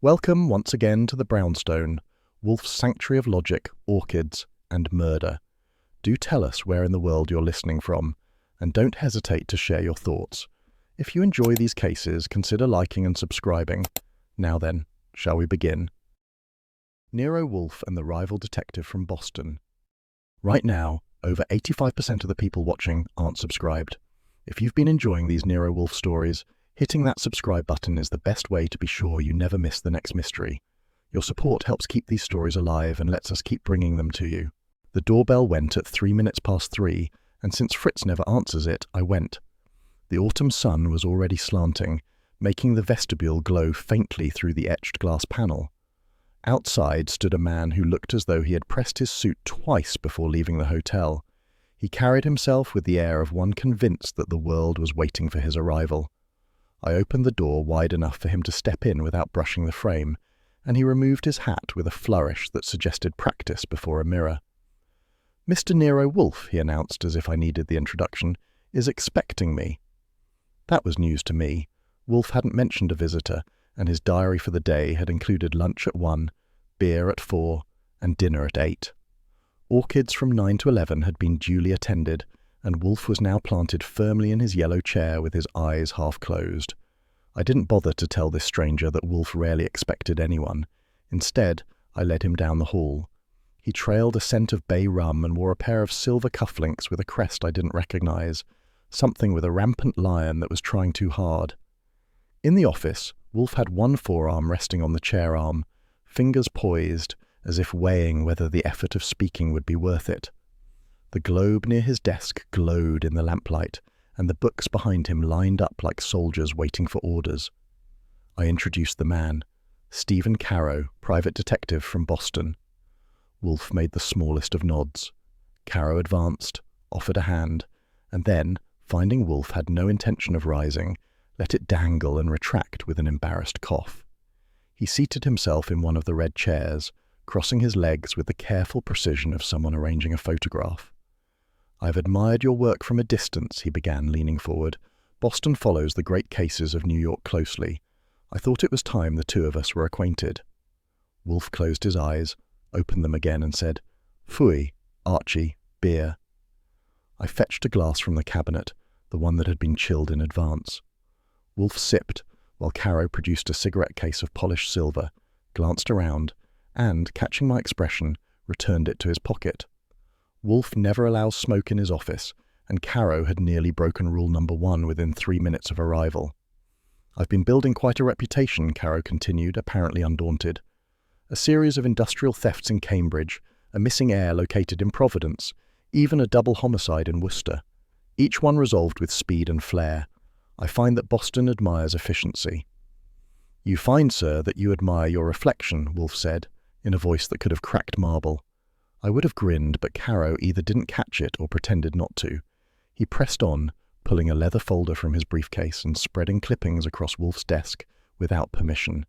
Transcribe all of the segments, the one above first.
Welcome once again to the Brownstone, Wolfe's sanctuary of logic, orchids, and murder. Do tell us where in the world you're listening from, and don't hesitate to share your thoughts. If you enjoy these cases, consider liking and subscribing. Now then, shall we begin? Nero Wolfe and the rival detective from Boston. Right now, over 85% of the people watching aren't subscribed. If you've been enjoying these Nero Wolfe stories, hitting that subscribe button is the best way to be sure you never miss the next mystery. Your support helps keep these stories alive and lets us keep bringing them to you. The doorbell went at 3 minutes past 3, and since Fritz never answers it, I went. The autumn sun was already slanting, making the vestibule glow faintly through the etched glass panel. Outside stood a man who looked as though he had pressed his suit twice before leaving the hotel. He carried himself with the air of one convinced that the world was waiting for his arrival. I opened the door wide enough for him to step in without brushing the frame, and he removed his hat with a flourish that suggested practice before a mirror. "Mr. Nero Wolfe," he announced as if I needed the introduction, "is expecting me." That was news to me. Wolfe hadn't mentioned a visitor, and his diary for the day had included lunch at 1, beer at 4, and dinner at 8. Orchids from 9 to 11 had been duly attended, and Wolfe was now planted firmly in his yellow chair with his eyes half closed. I didn't bother to tell this stranger that Wolfe rarely expected anyone. Instead, I led him down the hall. He trailed a scent of bay rum and wore a pair of silver cufflinks with a crest I didn't recognize, something with a rampant lion that was trying too hard. In the office, Wolfe had one forearm resting on the chair arm, fingers poised, as if weighing whether the effort of speaking would be worth it. The globe near his desk glowed in the lamplight, and the books behind him lined up like soldiers waiting for orders. I introduced the man, Stephen Caro, private detective from Boston. Wolfe made the smallest of nods. Caro advanced, offered a hand, and then, finding Wolfe had no intention of rising, let it dangle and retract with an embarrassed cough. He seated himself in one of the red chairs, crossing his legs with the careful precision of someone arranging a photograph. "I've admired your work from a distance," he began, leaning forward. "Boston follows the great cases of New York closely. I thought it was time the two of us were acquainted." Wolfe closed his eyes, opened them again, and said, "Phooey, Archie, beer." I fetched a glass from the cabinet, the one that had been chilled in advance. Wolfe sipped, while Caro produced a cigarette case of polished silver, glanced around, and, catching my expression, returned it to his pocket. Wolfe never allows smoke in his office, and Caro had nearly broken rule number 1 within 3 minutes of arrival. "I've been building quite a reputation," Caro continued, apparently undaunted. "A series of industrial thefts in Cambridge, a missing heir located in Providence, even a double homicide in Worcester. Each one resolved with speed and flair. I find that Boston admires efficiency." "You find, sir, that you admire your reflection," Wolfe said, in a voice that could have cracked marble. I would have grinned, but Caro either didn't catch it or pretended not to. He pressed on, pulling a leather folder from his briefcase and spreading clippings across Wolfe's desk without permission.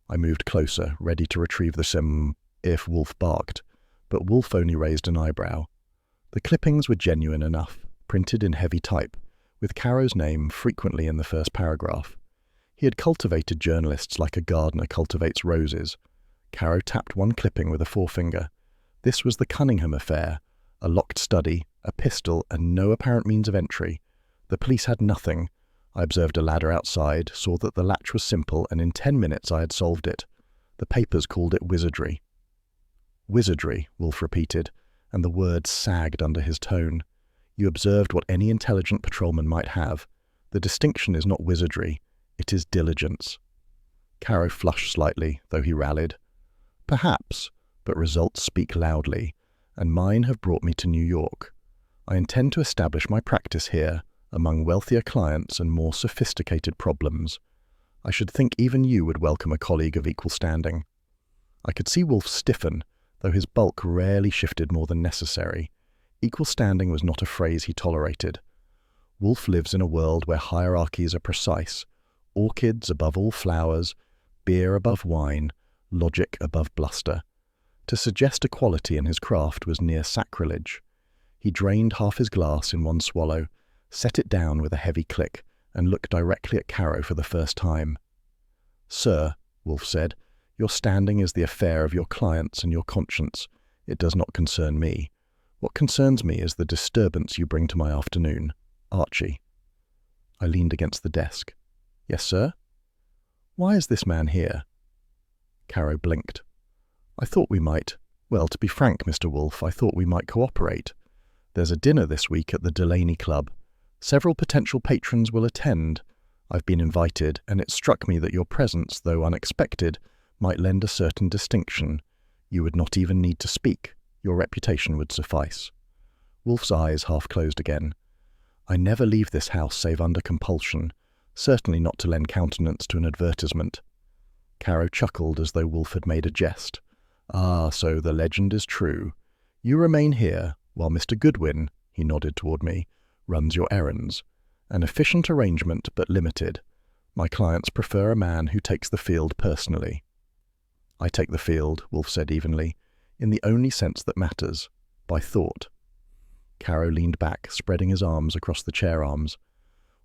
I moved closer, ready to retrieve the sim if Wolfe barked, but Wolfe only raised an eyebrow. The clippings were genuine enough, printed in heavy type, with Caro's name frequently in the first paragraph. He had cultivated journalists like a gardener cultivates roses. Caro tapped one clipping with a forefinger. This was the Cunningham affair, a locked study, a pistol, and no apparent means of entry. The police had nothing. I observed a ladder outside, saw that the latch was simple, and in 10 minutes I had solved it. The papers called it wizardry. "Wizardry," Wolfe repeated, and the words sagged under his tone. "You observed what any intelligent patrolman might have. The distinction is not wizardry, it is diligence." Caro flushed slightly, though he rallied. "Perhaps, but results speak loudly, and mine have brought me to New York. I intend to establish my practice here, among wealthier clients and more sophisticated problems. I should think even you would welcome a colleague of equal standing." I could see Wolfe stiffen, though his bulk rarely shifted more than necessary. Equal standing was not a phrase he tolerated. Wolfe lives in a world where hierarchies are precise, orchids above all flowers, beer above wine, logic above bluster. To suggest equality in his craft was near sacrilege. He drained half his glass in one swallow, set it down with a heavy click, and looked directly at Caro for the first time. "Sir," Wolfe said. "Your standing is the affair of your clients and your conscience. It does not concern me. What concerns me is the disturbance you bring to my afternoon. Archie." I leaned against the desk. "Yes, sir?" "Why is this man here?" Caro blinked. "I thought we might. Well, to be frank, Mr. Wolfe, I thought we might cooperate. There's a dinner this week at the Delaney Club. Several potential patrons will attend. I've been invited, and it struck me that your presence, though unexpected, might lend a certain distinction. You would not even need to speak. Your reputation would suffice." Wolfe's eyes half closed again. "I never leave this house save under compulsion, certainly not to lend countenance to an advertisement." Caro chuckled as though Wolfe had made a jest. "Ah, so the legend is true. You remain here, while Mr. Goodwin," he nodded toward me, "runs your errands. An efficient arrangement, but limited. My clients prefer a man who takes the field personally." "I take the field," Wolfe said evenly, "in the only sense that matters, by thought." Caro leaned back, spreading his arms across the chair arms.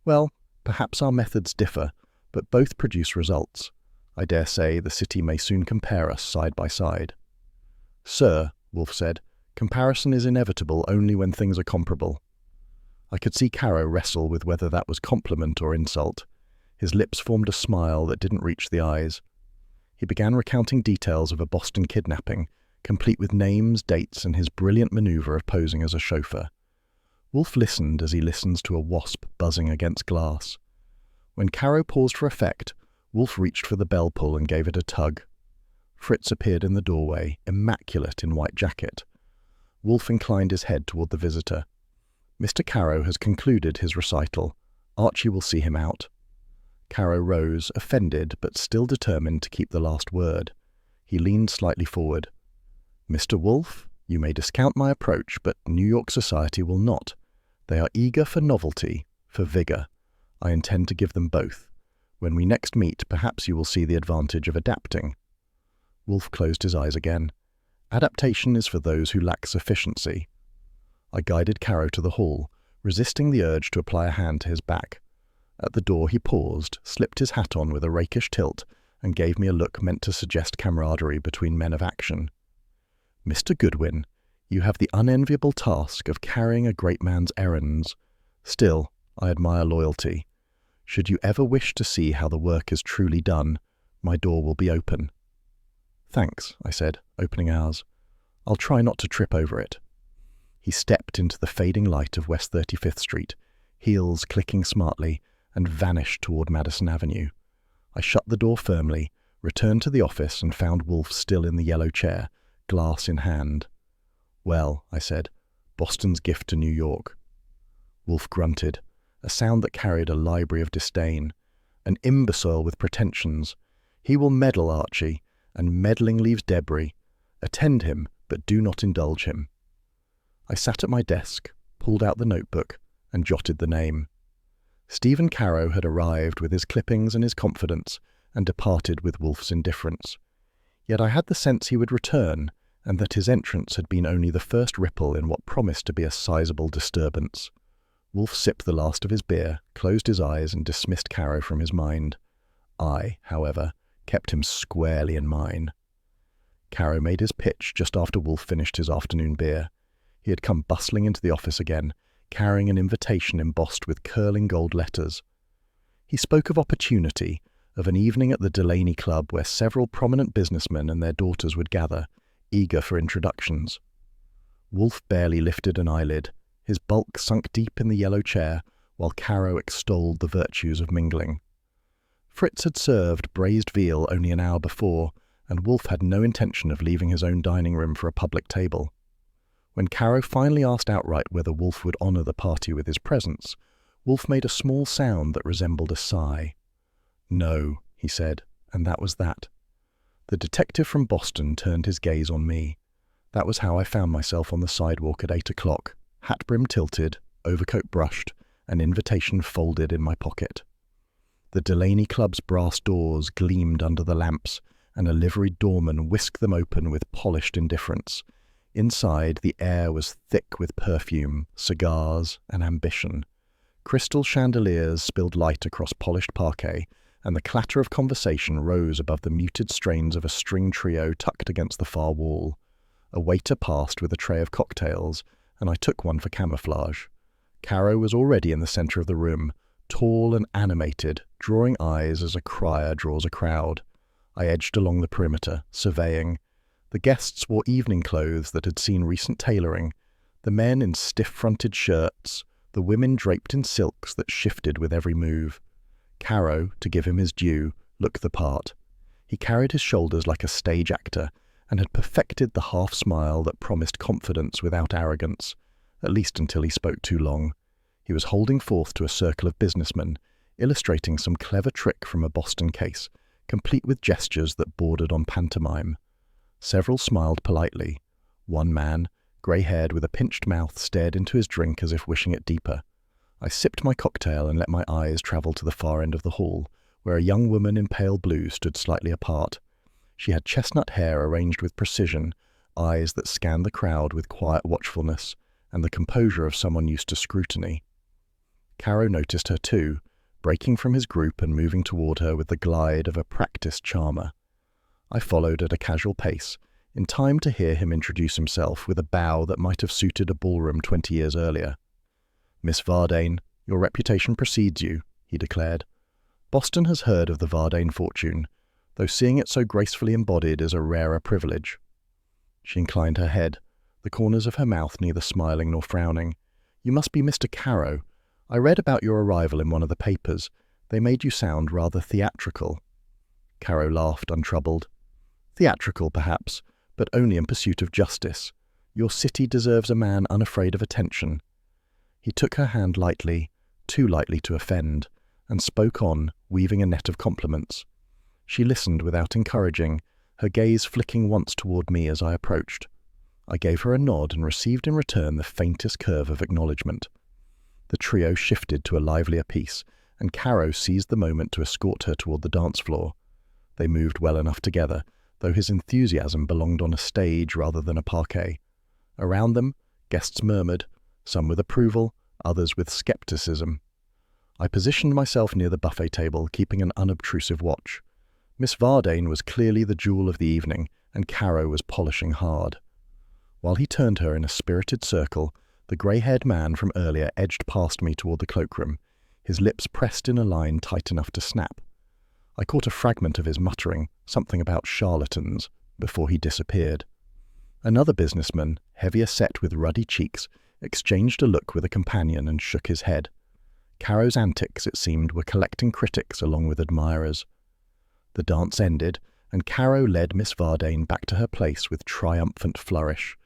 "Well, perhaps our methods differ, but both produce results. I dare say the city may soon compare us side by side." "Sir," Wolfe said, "comparison is inevitable only when things are comparable." I could see Caro wrestle with whether that was compliment or insult. His lips formed a smile that didn't reach the eyes. He began recounting details of a Boston kidnapping, complete with names, dates, and his brilliant maneuver of posing as a chauffeur. Wolfe listened as he listens to a wasp buzzing against glass. When Caro paused for effect, Wolfe reached for the bell pull and gave it a tug. Fritz appeared in the doorway, immaculate in white jacket. Wolfe inclined his head toward the visitor. "Mr. Caro has concluded his recital. Archie will see him out." Caro rose, offended, but still determined to keep the last word. He leaned slightly forward. "Mr. Wolfe, you may discount my approach, but New York society will not. They are eager for novelty, for vigor. I intend to give them both. When we next meet, perhaps you will see the advantage of adapting." Wolfe closed his eyes again. "Adaptation is for those who lack sufficiency." I guided Caro to the hall, resisting the urge to apply a hand to his back. At the door he paused, slipped his hat on with a rakish tilt, and gave me a look meant to suggest camaraderie between men of action. "Mr. Goodwin, you have the unenviable task of carrying a great man's errands. Still, I admire loyalty. Should you ever wish to see how the work is truly done, my door will be open." "Thanks," I said, opening ours. "I'll try not to trip over it." He stepped into the fading light of West 35th Street, heels clicking smartly, and vanished toward Madison Avenue. I shut the door firmly, returned to the office, and found Wolfe still in the yellow chair, glass in hand. "Well," I said, "Boston's gift to New York." Wolfe grunted, a sound that carried a library of disdain. "An imbecile with pretensions. He will meddle, Archie, and meddling leaves debris. Attend him, but do not indulge him." I sat at my desk, pulled out the notebook, and jotted the name. Stephen Caro had arrived with his clippings and his confidence, and departed with Wolfe's indifference. Yet I had the sense he would return, and that his entrance had been only the first ripple in what promised to be a sizable disturbance. Wolfe sipped the last of his beer, closed his eyes, and dismissed Caro from his mind. I, however, kept him squarely in mine. Caro made his pitch just after Wolfe finished his afternoon beer. He had come bustling into the office again, carrying an invitation embossed with curling gold letters. He spoke of opportunity, of an evening at the Delaney Club where several prominent businessmen and their daughters would gather, eager for introductions. Wolfe barely lifted an eyelid, his bulk sunk deep in the yellow chair, while Caro extolled the virtues of mingling. Fritz had served braised veal only an hour before, and Wolfe had no intention of leaving his own dining room for a public table. When Caro finally asked outright whether Wolfe would honour the party with his presence, Wolfe made a small sound that resembled a sigh. "No," he said, and that was that. The detective from Boston turned his gaze on me. That was how I found myself on the sidewalk at 8 o'clock, hat brim tilted, overcoat brushed, an invitation folded in my pocket. The Delaney Club's brass doors gleamed under the lamps, and a liveried doorman whisked them open with polished indifference. Inside, the air was thick with perfume, cigars, and ambition. Crystal chandeliers spilled light across polished parquet, and the clatter of conversation rose above the muted strains of a string trio tucked against the far wall. A waiter passed with a tray of cocktails, and I took one for camouflage. Caro was already in the centre of the room, tall and animated, drawing eyes as a crier draws a crowd. I edged along the perimeter, surveying. The guests wore evening clothes that had seen recent tailoring, the men in stiff-fronted shirts, the women draped in silks that shifted with every move. Caro, to give him his due, looked the part. He carried his shoulders like a stage actor, and had perfected the half-smile that promised confidence without arrogance, at least until he spoke too long. He was holding forth to a circle of businessmen, illustrating some clever trick from a Boston case, complete with gestures that bordered on pantomime. Several smiled politely. One man, grey-haired with a pinched mouth, stared into his drink as if wishing it deeper. I sipped my cocktail and let my eyes travel to the far end of the hall, where a young woman in pale blue stood slightly apart. She had chestnut hair arranged with precision, eyes that scanned the crowd with quiet watchfulness, and the composure of someone used to scrutiny. Caro noticed her too, breaking from his group and moving toward her with the glide of a practiced charmer. I followed at a casual pace, in time to hear him introduce himself with a bow that might have suited a ballroom 20 years earlier. "Miss Vardane, your reputation precedes you," he declared. "Boston has heard of the Vardane fortune, though seeing it so gracefully embodied is a rarer privilege." She inclined her head, the corners of her mouth neither smiling nor frowning. "You must be Mr. Caro. I read about your arrival in one of the papers. They made you sound rather theatrical." Caro laughed, untroubled. "Theatrical, perhaps, but only in pursuit of justice. Your city deserves a man unafraid of attention." He took her hand lightly, too lightly to offend, and spoke on, weaving a net of compliments. She listened without encouraging, her gaze flicking once toward me as I approached. I gave her a nod and received in return the faintest curve of acknowledgement. The trio shifted to a livelier piece, and Caro seized the moment to escort her toward the dance floor. They moved well enough together, though his enthusiasm belonged on a stage rather than a parquet. Around them, guests murmured, some with approval, others with skepticism. I positioned myself near the buffet table, keeping an unobtrusive watch. Miss Vardane was clearly the jewel of the evening, and Caro was polishing hard. While he turned her in a spirited circle, the grey-haired man from earlier edged past me toward the cloakroom, his lips pressed in a line tight enough to snap. I caught a fragment of his muttering, something about charlatans, before he disappeared. Another businessman, heavier set with ruddy cheeks, exchanged a look with a companion and shook his head. Caro's antics, it seemed, were collecting critics along with admirers. The dance ended, and Caro led Miss Vardane back to her place with triumphant flourish.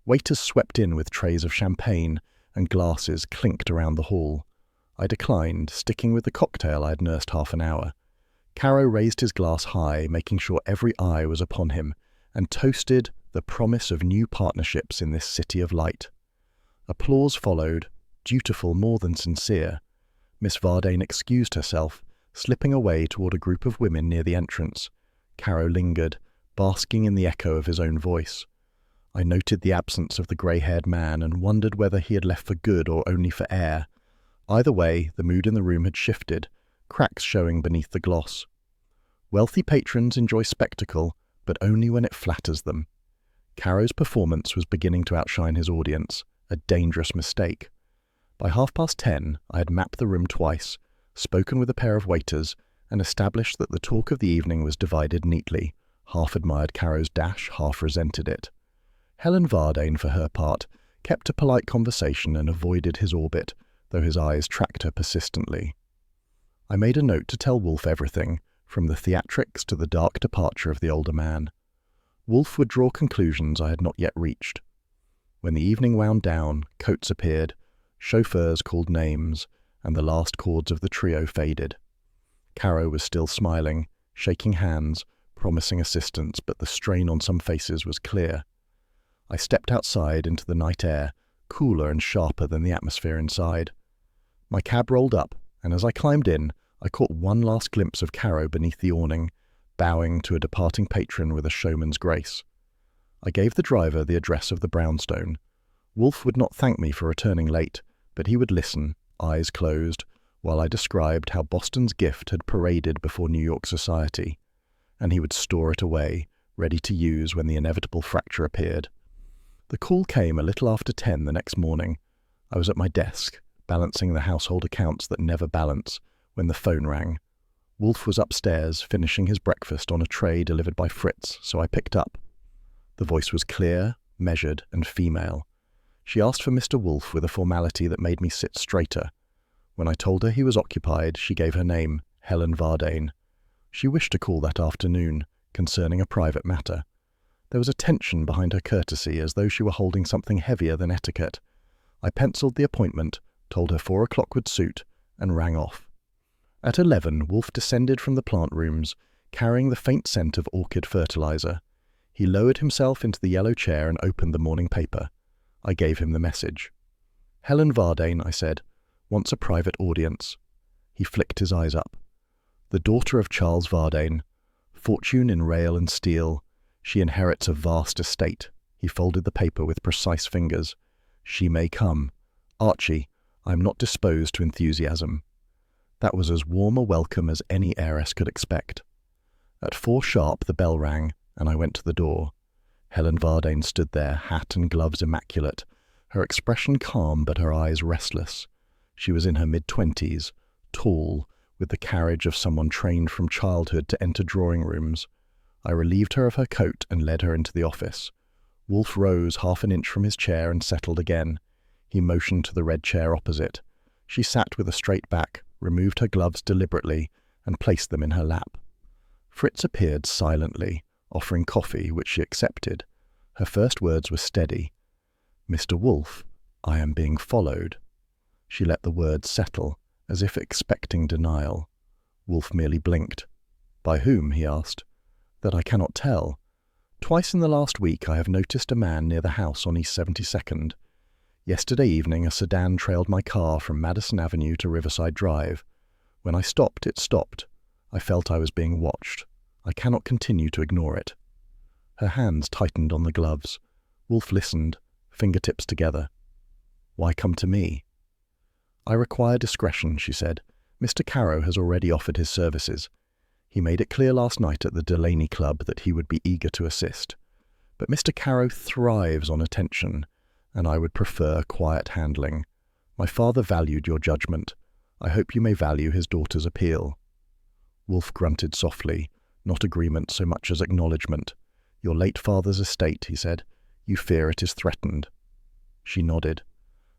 Waiters swept in with trays of champagne, and glasses clinked around the hall. I declined, sticking with the cocktail I had nursed half an hour. Caro raised his glass high, making sure every eye was upon him, and toasted the promise of new partnerships in this city of light. Applause followed, dutiful more than sincere. Miss Vardane excused herself, slipping away toward a group of women near the entrance. Caro lingered, basking in the echo of his own voice. I noted the absence of the grey-haired man and wondered whether he had left for good or only for air. Either way, the mood in the room had shifted, cracks showing beneath the gloss. Wealthy patrons enjoy spectacle, but only when it flatters them. Caro's performance was beginning to outshine his audience, a dangerous mistake. By 10:30, I had mapped the room twice, spoken with a pair of waiters, and established that the talk of the evening was divided neatly. Half admired Caro's dash, half resented it. Helen Vardane, for her part, kept a polite conversation and avoided his orbit, though his eyes tracked her persistently. I made a note to tell Wolfe everything, from the theatrics to the dark departure of the older man. Wolfe would draw conclusions I had not yet reached. When the evening wound down, coats appeared, chauffeurs called names, and the last chords of the trio faded. Caro was still smiling, shaking hands, promising assistance, but the strain on some faces was clear. I stepped outside into the night air, cooler and sharper than the atmosphere inside. My cab rolled up, and as I climbed in, I caught one last glimpse of Caro beneath the awning, bowing to a departing patron with a showman's grace. I gave the driver the address of the brownstone. Wolfe would not thank me for returning late, but he would listen, eyes closed, while I described how Boston's gift had paraded before New York society, and he would store it away, ready to use when the inevitable fracture appeared. The call came a little after 10 the next morning. I was at my desk, balancing the household accounts that never balance, when the phone rang. Wolfe was upstairs, finishing his breakfast on a tray delivered by Fritz, so I picked up. The voice was clear, measured, and female. She asked for Mr. Wolfe with a formality that made me sit straighter. When I told her he was occupied, she gave her name, Helen Vardane. She wished to call that afternoon, concerning a private matter. There was a tension behind her courtesy, as though she were holding something heavier than etiquette. I penciled the appointment, told her 4 o'clock would suit, and rang off. At 11, Wolfe descended from the plant rooms, carrying the faint scent of orchid fertilizer. He lowered himself into the yellow chair and opened the morning paper. I gave him the message. Helen Vardane, I said, wants a private audience. He flicked his eyes up. The daughter of Charles Vardane, fortune in rail and steel. She inherits a vast estate. He folded the paper with precise fingers. She may come. Archie, I am not disposed to enthusiasm. That was as warm a welcome as any heiress could expect. At 4 sharp the bell rang, and I went to the door. Helen Vardane stood there, hat and gloves immaculate, her expression calm but her eyes restless. She was in her mid-20s, tall, with the carriage of someone trained from childhood to enter drawing rooms. I relieved her of her coat and led her into the office. Wolfe rose half an inch from his chair and settled again. He motioned to the red chair opposite. She sat with a straight back, removed her gloves deliberately, and placed them in her lap. Fritz appeared silently, offering coffee, which she accepted. Her first words were steady. "Mr. Wolfe, I am being followed." She let the words settle, as if expecting denial. Wolfe merely blinked. "By whom?" he asked. "That I cannot tell. Twice in the last week I have noticed a man near the house on East 72nd. Yesterday evening a sedan trailed my car from Madison Avenue to Riverside Drive. When I stopped, it stopped. I felt I was being watched. I cannot continue to ignore it." Her hands tightened on the gloves. Wolfe listened, fingertips together. "Why come to me?" "I require discretion," she said. "Mr. Caro has already offered his services. He made it clear last night at the Delaney Club that he would be eager to assist. But Mr. Caro thrives on attention, and I would prefer quiet handling. My father valued your judgment. I hope you may value his daughter's appeal." Wolfe grunted softly, not agreement so much as acknowledgement. "Your late father's estate," he said. "You fear it is threatened." She nodded.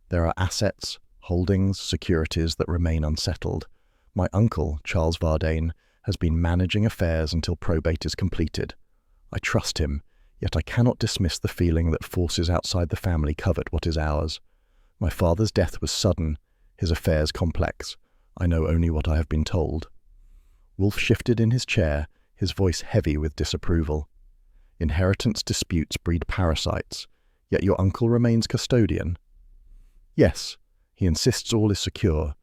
"There are assets, holdings, securities that remain unsettled. My uncle, Charles Vardane, has been managing affairs until probate is completed. I trust him, yet I cannot dismiss the feeling that forces outside the family covet what is ours. My father's death was sudden, his affairs complex. I know only what I have been told." Wolfe shifted in his chair, his voice heavy with disapproval. "Inheritance disputes breed parasites, yet your uncle remains custodian." "Yes, he insists all is secure.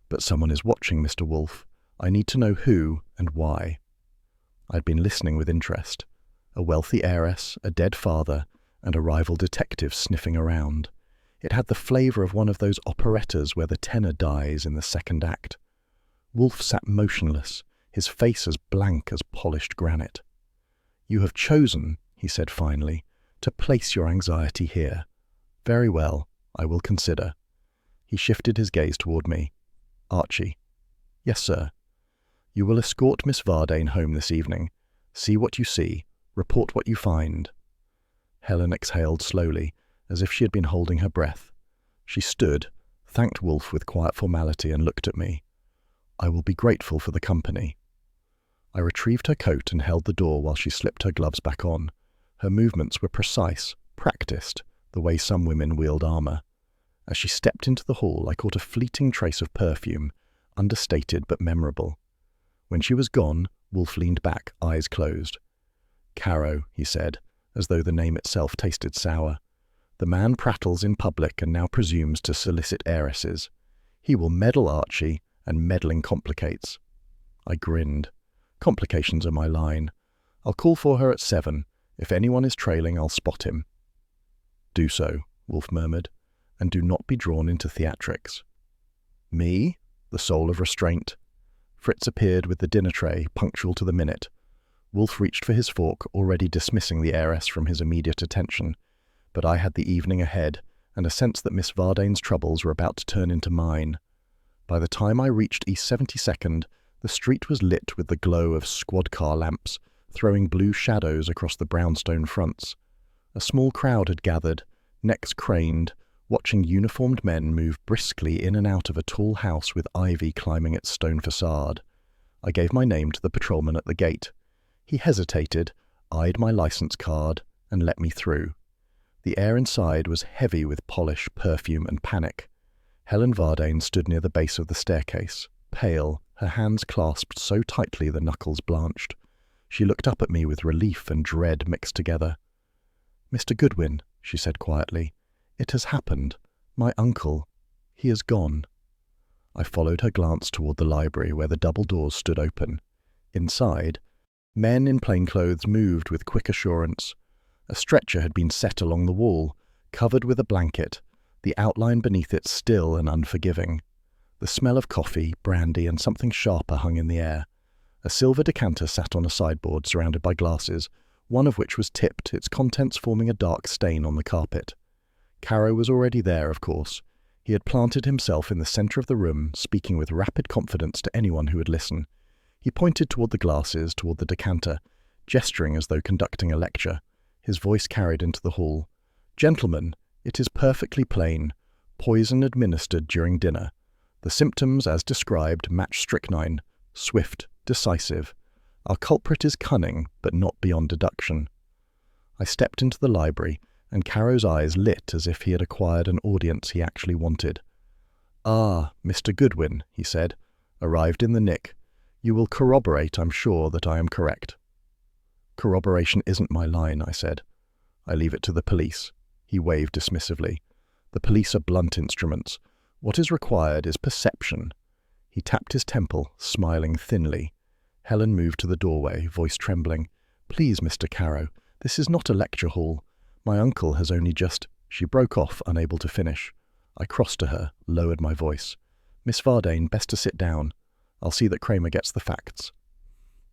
But someone is watching, Mr. Wolfe. I need to know who and why." I'd been listening with interest. A wealthy heiress, a dead father, and a rival detective sniffing around. It had the flavour of one of those operettas where the tenor dies in the second act. Wolfe sat motionless, his face as blank as polished granite. "You have chosen," he said finally, "to place your anxiety here. Very well, I will consider." He shifted his gaze toward me. "Archie." "Yes, sir." "You will escort Miss Vardane home this evening. See what you see. Report what you find." Helen exhaled slowly, as if she had been holding her breath. She stood, thanked Wolfe with quiet formality, and looked at me. "I will be grateful for the company." I retrieved her coat and held the door while she slipped her gloves back on. Her movements were precise, practiced, the way some women wield armor. As she stepped into the hall, I caught a fleeting trace of perfume, understated but memorable. When she was gone, Wolfe leaned back, eyes closed. "Caro," he said, as though the name itself tasted sour. "The man prattles in public and now presumes to solicit heiresses. He will meddle, Archie, and meddling complicates." I grinned. "Complications are my line. I'll call for her at 7. If anyone is trailing, I'll spot him." "Do so," Wolfe murmured, "and do not be drawn into theatrics." "Me?" the soul of restraint. Fritz appeared with the dinner tray, punctual to the minute. Wolfe reached for his fork, already dismissing the heiress from his immediate attention. But I had the evening ahead, and a sense that Miss Vardane's troubles were about to turn into mine. By the time I reached East 72nd, the street was lit with the glow of squad car lamps, throwing blue shadows across the brownstone fronts. A small crowd had gathered, necks craned, watching uniformed men move briskly in and out of a tall house with ivy climbing its stone facade. I gave my name to the patrolman at the gate. He hesitated, eyed my license card, and let me through. The air inside was heavy with polish, perfume, and panic. Helen Vardane stood near the base of the staircase, pale, her hands clasped so tightly the knuckles blanched. She looked up at me with relief and dread mixed together. "Mr. Goodwin," she said quietly, "it has happened. My uncle, he is gone." I followed her glance toward the library where the double doors stood open. Inside, men in plainclothes moved with quick assurance. A stretcher had been set along the wall, covered with a blanket, the outline beneath it still and unforgiving. The smell of coffee, brandy, and something sharper hung in the air. A silver decanter sat on a sideboard surrounded by glasses, one of which was tipped, its contents forming a dark stain on the carpet. Caro was already there, of course. He had planted himself in the centre of the room, speaking with rapid confidence to anyone who would listen. He pointed toward the glasses, toward the decanter, gesturing as though conducting a lecture. His voice carried into the hall. "Gentlemen, it is perfectly plain. Poison administered during dinner. The symptoms, as described, match strychnine. Swift, decisive. Our culprit is cunning, but not beyond deduction." I stepped into the library, and Caro's eyes lit as if he had acquired an audience he actually wanted. "Ah, Mr. Goodwin," he said, "arrived in the nick. You will corroborate, I'm sure, that I am correct." "Corroboration isn't my line," I said. "I leave it to the police." He waved dismissively. "The police are blunt instruments. What is required is perception." He tapped his temple, smiling thinly. Helen moved to the doorway, voice trembling. "Please, Mr. Caro, this is not a lecture hall. My uncle has only just—" She broke off, unable to finish. I crossed to her, lowered my voice. "Miss Vardane, best to sit down. I'll see that Kramer gets the facts."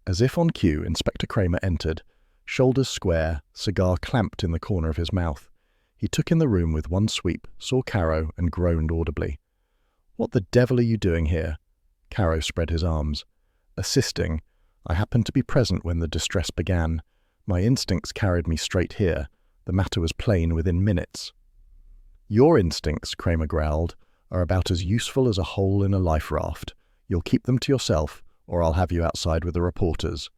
As if on cue, Inspector Kramer entered, shoulders square, cigar clamped in the corner of his mouth. He took in the room with one sweep, saw Caro, and groaned audibly. "What the devil are you doing here?" Caro spread his arms. "Assisting. I happened to be present when the distress began. My instincts carried me straight here. The matter was plain within minutes." "Your instincts," Kramer growled, "are about as useful as a hole in a life raft. You'll keep them to yourself, or I'll have you outside with the reporters."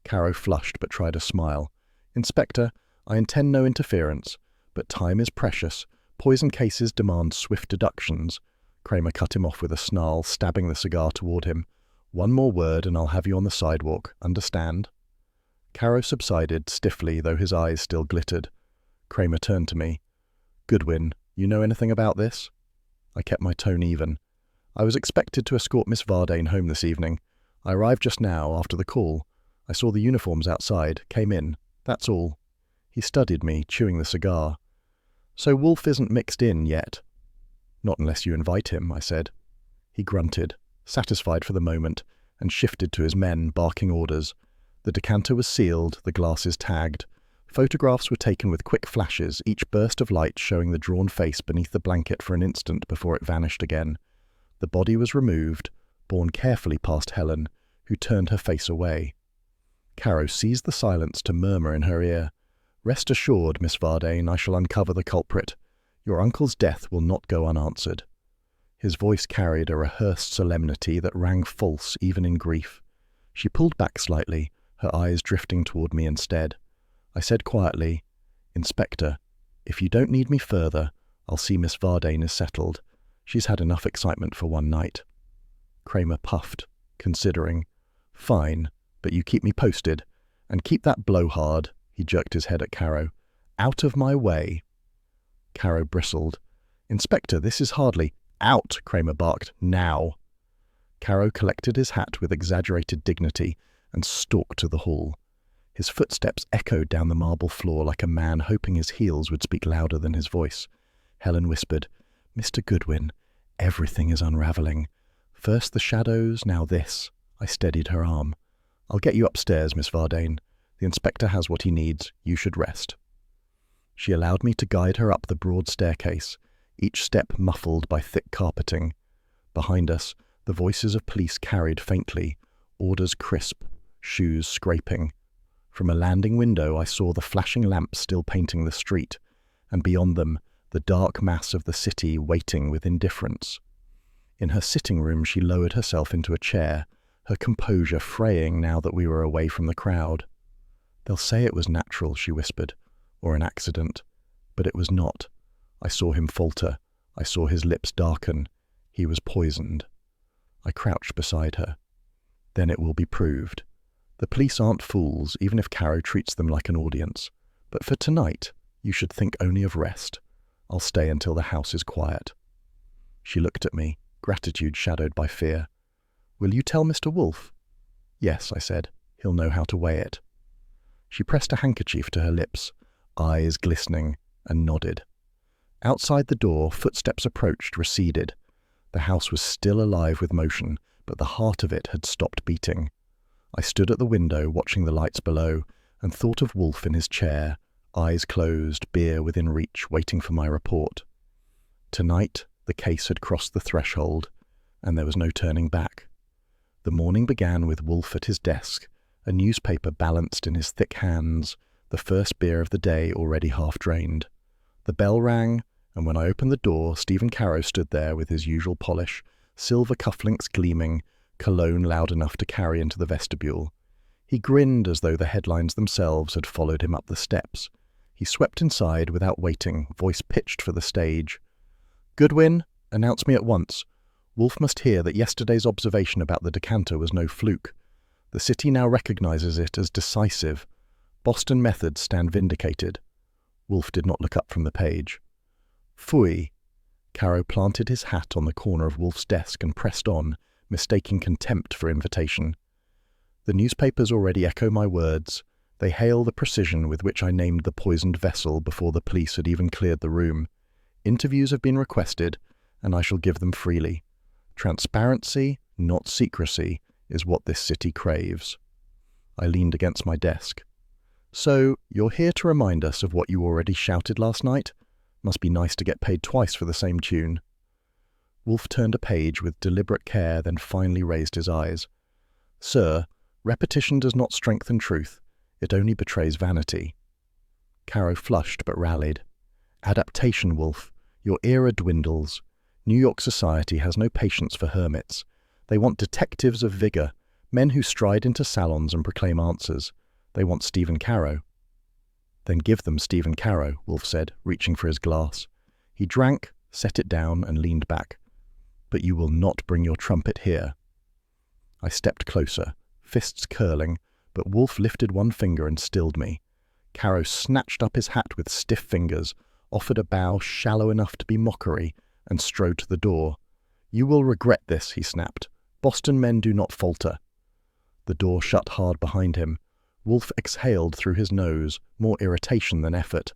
Caro flushed but tried a smile. "Inspector, I intend no interference, but time is precious. Poison cases demand swift deductions." Kramer cut him off with a snarl, stabbing the cigar toward him. "One more word and I'll have you on the sidewalk. Understand?" Caro subsided stiffly, though his eyes still glittered. Kramer turned to me. "Goodwin, you know anything about this?" I kept my tone even. "I was expected to escort Miss Vardane home this evening. I arrived just now, after the call. I saw the uniforms outside, came in. That's all." He studied me, chewing the cigar. "So Wolfe isn't mixed in yet?" "Not unless you invite him," I said. He grunted, satisfied for the moment, and shifted to his men, barking orders. The decanter was sealed, the glasses tagged. Photographs were taken with quick flashes, each burst of light showing the drawn face beneath the blanket for an instant before it vanished again. The body was removed, borne carefully past Helen, who turned her face away. Caro seized the silence to murmur in her ear. "Rest assured, Miss Vardane, I shall uncover the culprit. Your uncle's death will not go unanswered." His voice carried a rehearsed solemnity that rang false even in grief. She pulled back slightly, her eyes drifting toward me instead. I said quietly, "Inspector, if you don't need me further, I'll see Miss Vardane is settled. She's had enough excitement for one night." Kramer puffed, considering. "Fine, but you keep me posted. And keep that blowhard," he jerked his head at Caro, "out of my way." Caro bristled. "Inspector, this is hardly—" "Out!" Kramer barked. "Now!" Caro collected his hat with exaggerated dignity and stalked to the hall. His footsteps echoed down the marble floor like a man hoping his heels would speak louder than his voice. Helen whispered, "Mr. Goodwin, everything is unraveling. First the shadows, now this. I steadied her arm. I'll get you upstairs, Miss Vardane. The inspector has what he needs. You should rest. She allowed me to guide her up the broad staircase, each step muffled by thick carpeting. Behind us, the voices of police carried faintly, orders crisp, shoes scraping. From a landing window I saw the flashing lamps still painting the street, and beyond them, the dark mass of the city waiting with indifference. In her sitting room she lowered herself into a chair, her composure fraying now that we were away from the crowd. "They'll say it was natural," she whispered, "or an accident. But it was not. I saw him falter. I saw his lips darken. He was poisoned." I crouched beside her. "Then it will be proved. The police aren't fools, even if Caro treats them like an audience. But for tonight, you should think only of rest. I'll stay until the house is quiet." She looked at me, gratitude shadowed by fear. "Will you tell Mr. Wolfe?" "Yes," I said. "He'll know how to weigh it." She pressed a handkerchief to her lips, eyes glistening, and nodded. Outside the door, footsteps approached, receded. The house was still alive with motion, but the heart of it had stopped beating. I stood at the window, watching the lights below, and thought of Wolfe in his chair, eyes closed, beer within reach, waiting for my report. Tonight, the case had crossed the threshold, and there was no turning back. The morning began with Wolfe at his desk, a newspaper balanced in his thick hands, the first beer of the day already half drained. The bell rang, and when I opened the door, Stephen Caro stood there with his usual polish, silver cufflinks gleaming, cologne loud enough to carry into the vestibule. He grinned as though the headlines themselves had followed him up the steps. He swept inside without waiting, voice pitched for the stage. "Goodwin, announce me at once. Wolfe must hear that yesterday's observation about the decanter was no fluke. The city now recognizes it as decisive. Boston methods stand vindicated." Wolfe did not look up from the page. "Phooey." Caro planted his hat on the corner of Wolfe's desk and pressed on, mistaking contempt for invitation. "The newspapers already echo my words. They hail the precision with which I named the poisoned vessel before the police had even cleared the room. Interviews have been requested, and I shall give them freely. Transparency, not secrecy, is what this city craves." I leaned against my desk. "So, you're here to remind us of what you already shouted last night? Must be nice to get paid twice for the same tune." Wolfe turned a page with deliberate care, then finally raised his eyes. "Sir, repetition does not strengthen truth. It only betrays vanity." Caro flushed but rallied. "Adaptation, Wolfe. Your era dwindles. New York society has no patience for hermits. They want detectives of vigor, men who stride into salons and proclaim answers. They want Stephen Caro." "Then give them Stephen Caro," Wolfe said, reaching for his glass. He drank, set it down, and leaned back. "But you will not bring your trumpet here." I stepped closer, fists curling, but Wolfe lifted one finger and stilled me. Caro snatched up his hat with stiff fingers, offered a bow shallow enough to be mockery, and strode to the door. "You will regret this," he snapped. "Boston men do not falter." The door shut hard behind him. Wolfe exhaled through his nose, more irritation than effort.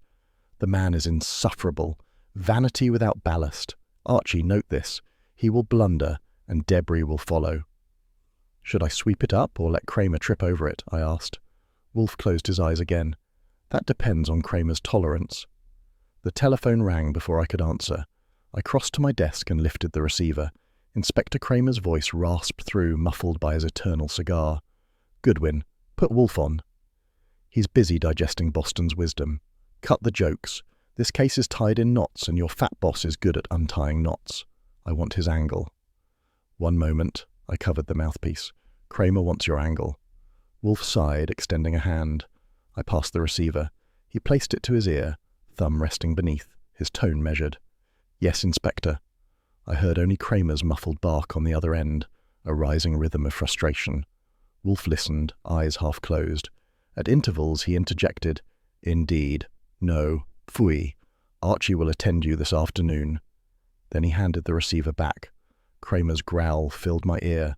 "The man is insufferable. Vanity without ballast. Archie, note this. He will blunder, and debris will follow." "Should I sweep it up or let Kramer trip over it?" I asked. Wolfe closed his eyes again. "That depends on Kramer's tolerance." The telephone rang before I could answer. I crossed to my desk and lifted the receiver. Inspector Kramer's voice rasped through, muffled by his eternal cigar. "Goodwin, put Wolfe on." "He's busy digesting Boston's wisdom. Cut the jokes. This case is tied in knots, and your fat boss is good at untying knots. I want his angle." "One moment." I covered the mouthpiece. "Kramer wants your angle." Wolfe sighed, extending a hand. I passed the receiver. He placed it to his ear, thumb resting beneath, his tone measured. "Yes, Inspector." I heard only Kramer's muffled bark on the other end, a rising rhythm of frustration. Wolfe listened, eyes half closed. At intervals he interjected, "Indeed. No. Phooey. Archie will attend you this afternoon." Then he handed the receiver back. Kramer's growl filled my ear.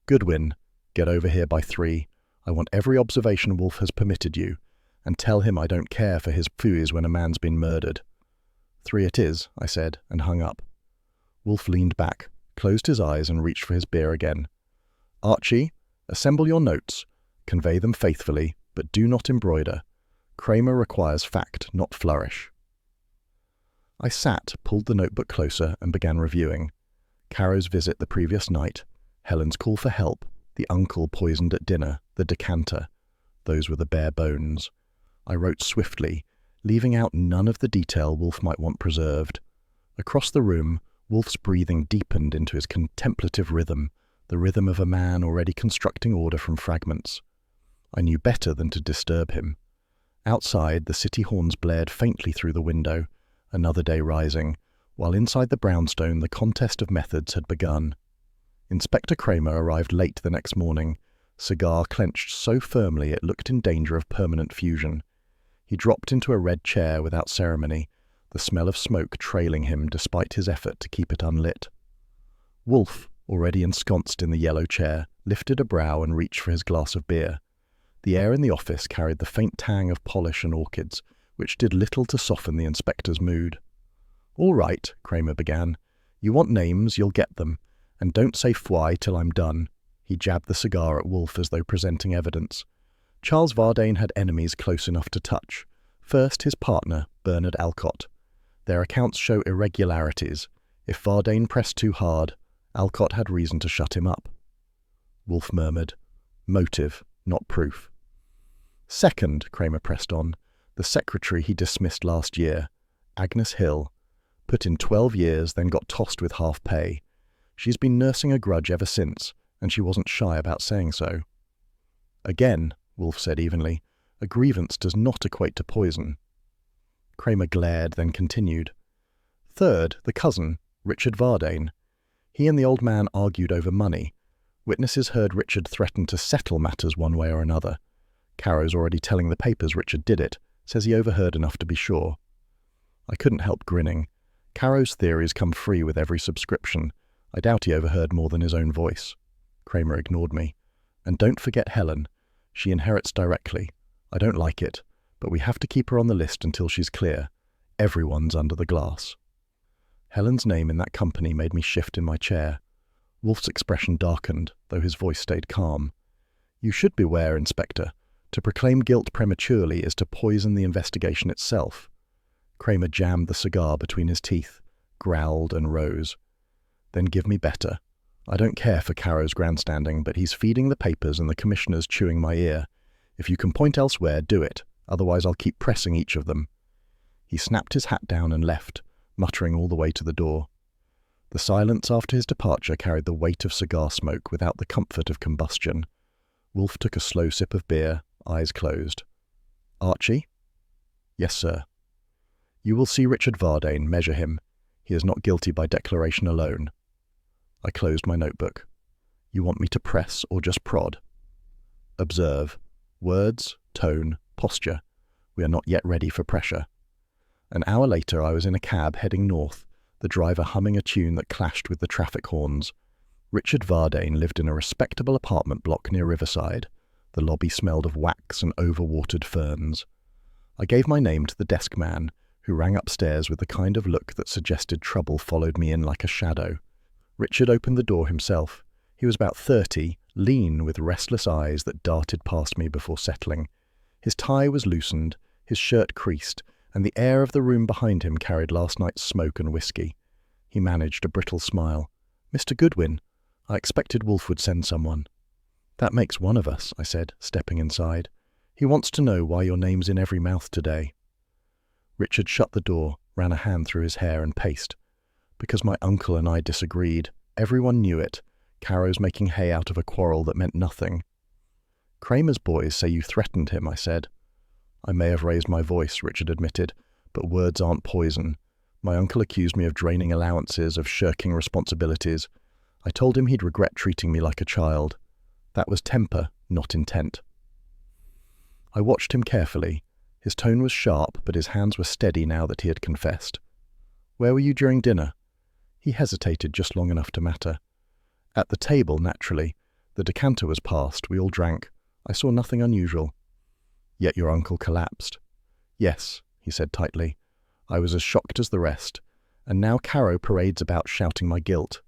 "Goodwin, get over here by 3. I want every observation Wolfe has permitted you, and tell him I don't care for his phooeys when a man's been murdered." 3 it is," I said, and hung up. Wolfe leaned back, closed his eyes and reached for his beer again. Archie, assemble your notes. Convey them faithfully, but do not embroider. Kramer requires fact, not flourish. I sat, pulled the notebook closer, and began reviewing. Caro's visit the previous night, Helen's call for help, the uncle poisoned at dinner, the decanter. Those were the bare bones. I wrote swiftly, leaving out none of the detail Wolfe might want preserved. Across the room, Wolfe's breathing deepened into his contemplative rhythm, the rhythm of a man already constructing order from fragments. I knew better than to disturb him. Outside, the city horns blared faintly through the window, another day rising, while inside the brownstone the contest of methods had begun. Inspector Kramer arrived late the next morning, cigar clenched so firmly it looked in danger of permanent fusion. He dropped into a red chair without ceremony, the smell of smoke trailing him despite his effort to keep it unlit. Wolfe, already ensconced in the yellow chair, lifted a brow and reached for his glass of beer. The air in the office carried the faint tang of polish and orchids, which did little to soften the inspector's mood. "All right," Kramer began. "You want names, you'll get them. And don't say fwy till I'm done." He jabbed the cigar at Wolfe as though presenting evidence. Charles Vardane had enemies close enough to touch. First, his partner, Bernard Alcott. Their accounts show irregularities. If Vardane pressed too hard, Alcott had reason to shut him up. Wolfe murmured, "Motive, not proof." Second, Kramer pressed on, the secretary he dismissed last year, Agnes Hill. Put in 12 years, then got tossed with half pay. She's been nursing a grudge ever since, and she wasn't shy about saying so. "Again," Wolfe said evenly, "a grievance does not equate to poison." Kramer glared, then continued. Third, the cousin, Richard Vardane. He and the old man argued over money. Witnesses heard Richard threaten to settle matters one way or another. Caro's already telling the papers Richard did it, says he overheard enough to be sure. I couldn't help grinning. Caro's theories come free with every subscription. I doubt he overheard more than his own voice. Kramer ignored me. "And don't forget Helen. She inherits directly. I don't like it, but we have to keep her on the list until she's clear. Everyone's under the glass." Helen's name in that company made me shift in my chair. Wolfe's expression darkened, though his voice stayed calm. "You should beware, Inspector. To proclaim guilt prematurely is to poison the investigation itself." Kramer jammed the cigar between his teeth, growled and rose. "Then give me better. I don't care for Caro's grandstanding, but he's feeding the papers and the commissioners chewing my ear. If you can point elsewhere, do it. Otherwise I'll keep pressing each of them." He snapped his hat down and left, muttering all the way to the door. The silence after his departure carried the weight of cigar smoke without the comfort of combustion. Wolfe took a slow sip of beer, eyes closed. "Archie?" "Yes, sir." "You will see Richard Vardane, measure him. He is not guilty by declaration alone." I closed my notebook. "You want me to press or just prod?" "Observe. Words, tone, posture. We are not yet ready for pressure." An hour later I was in a cab heading north, the driver humming a tune that clashed with the traffic horns. Richard Vardane lived in a respectable apartment block near Riverside. The lobby smelled of wax and overwatered ferns. I gave my name to the desk man, who rang upstairs with the kind of look that suggested trouble followed me in like a shadow. Richard opened the door himself. He was about 30, lean with restless eyes that darted past me before settling. His tie was loosened, his shirt creased, and the air of the room behind him carried last night's smoke and whiskey. He managed a brittle smile. "Mr. Goodwin, I expected Wolfe would send someone." "That makes one of us," I said, stepping inside. "He wants to know why your name's in every mouth today." Richard shut the door, ran a hand through his hair and paced. "Because my uncle and I disagreed. Everyone knew it. Caro's making hay out of a quarrel that meant nothing." "Kramer's boys say you threatened him," I said. "I may have raised my voice," Richard admitted, "but words aren't poison. My uncle accused me of draining allowances, of shirking responsibilities. I told him he'd regret treating me like a child. That was temper, not intent." I watched him carefully. His tone was sharp, but his hands were steady now that he had confessed. "Where were you during dinner?" He hesitated just long enough to matter. "At the table, naturally. The decanter was passed. We all drank. I saw nothing unusual." "Yet your uncle collapsed." "Yes," he said tightly. "I was as shocked as the rest. And now Caro parades about shouting my guilt.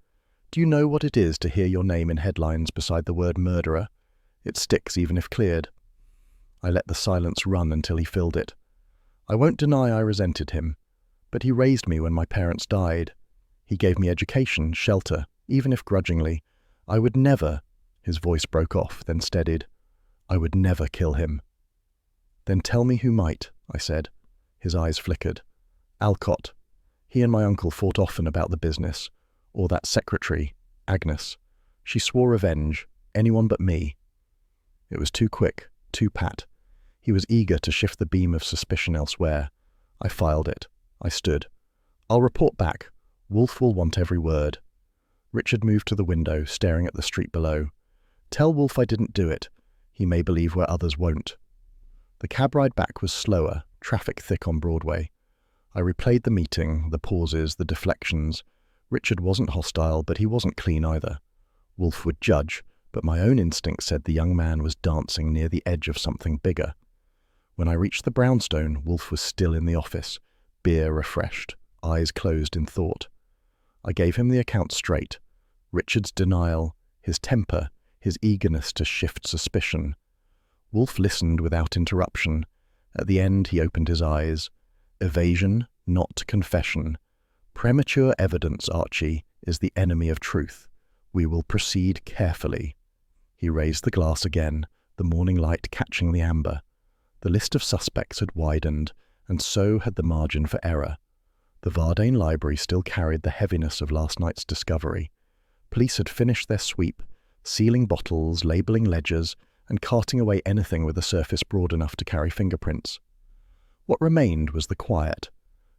Do you know what it is to hear your name in headlines beside the word murderer? It sticks even if cleared. I let the silence run until he filled it. I won't deny I resented him, but he raised me when my parents died. He gave me education, shelter, even if grudgingly. I would never— His voice broke off, then steadied. I would never kill him. Then tell me who might, I said. His eyes flickered. Alcott. He and my uncle fought often about the business. Or that secretary, Agnes. She swore revenge, anyone but me. It was too quick, too pat. He was eager to shift the beam of suspicion elsewhere. I filed it. I stood. I'll report back. Wolfe will want every word. Richard moved to the window, staring at the street below. Tell Wolfe I didn't do it. He may believe where others won't. The cab ride back was slower, traffic thick on Broadway. I replayed the meeting, the pauses, the deflections. Richard wasn't hostile, but he wasn't clean either. Wolfe would judge, but my own instinct said the young man was dancing near the edge of something bigger. When I reached the brownstone, Wolfe was still in the office, beer refreshed, eyes closed in thought. I gave him the account straight. Richard's denial, his temper, his eagerness to shift suspicion. Wolfe listened without interruption. At the end, he opened his eyes. Evasion, not confession. Premature evidence, Archie, is the enemy of truth. We will proceed carefully. He raised the glass again, the morning light catching the amber. The list of suspects had widened, and so had the margin for error. The Vardane Library still carried the heaviness of last night's discovery. Police had finished their sweep, sealing bottles, labelling ledgers, and carting away anything with a surface broad enough to carry fingerprints. What remained was the quiet.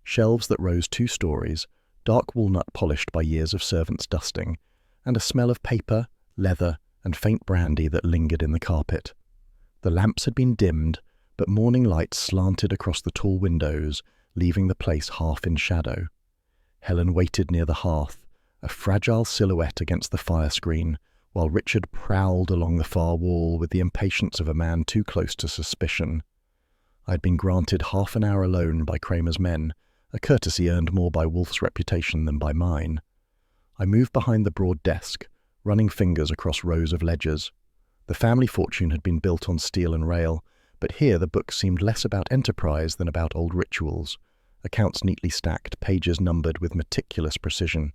Shelves that rose 2 stories, dark walnut polished by years of servants' dusting, and a smell of paper, leather, and faint brandy that lingered in the carpet. The lamps had been dimmed, but morning light slanted across the tall windows, leaving the place half in shadow. Helen waited near the hearth, a fragile silhouette against the fire screen, while Richard prowled along the far wall with the impatience of a man too close to suspicion. I'd been granted half an hour alone by Kramer's men, a courtesy earned more by Wolfe's reputation than by mine. I moved behind the broad desk, running fingers across rows of ledgers. The family fortune had been built on steel and rail, but here the book seemed less about enterprise than about old rituals, accounts neatly stacked, pages numbered with meticulous precision.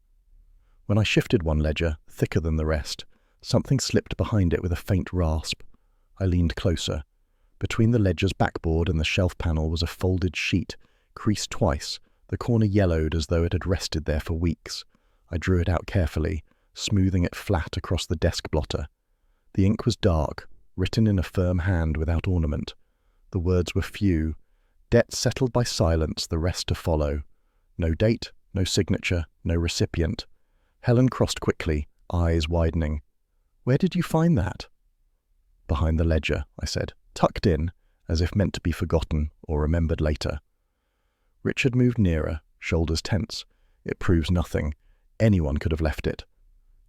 When I shifted one ledger, thicker than the rest, something slipped behind it with a faint rasp. I leaned closer. Between the ledger's backboard and the shelf panel was a folded sheet, creased twice, the corner yellowed as though it had rested there for weeks. I drew it out carefully, smoothing it flat across the desk blotter. The ink was dark, written in a firm hand without ornament. The words were few. Debt settled by silence, the rest to follow. No date, no signature, no recipient. Helen crossed quickly, eyes widening. Where did you find that? Behind the ledger, I said, tucked in, as if meant to be forgotten or remembered later. Richard moved nearer, shoulders tense. It proves nothing. Anyone could have left it.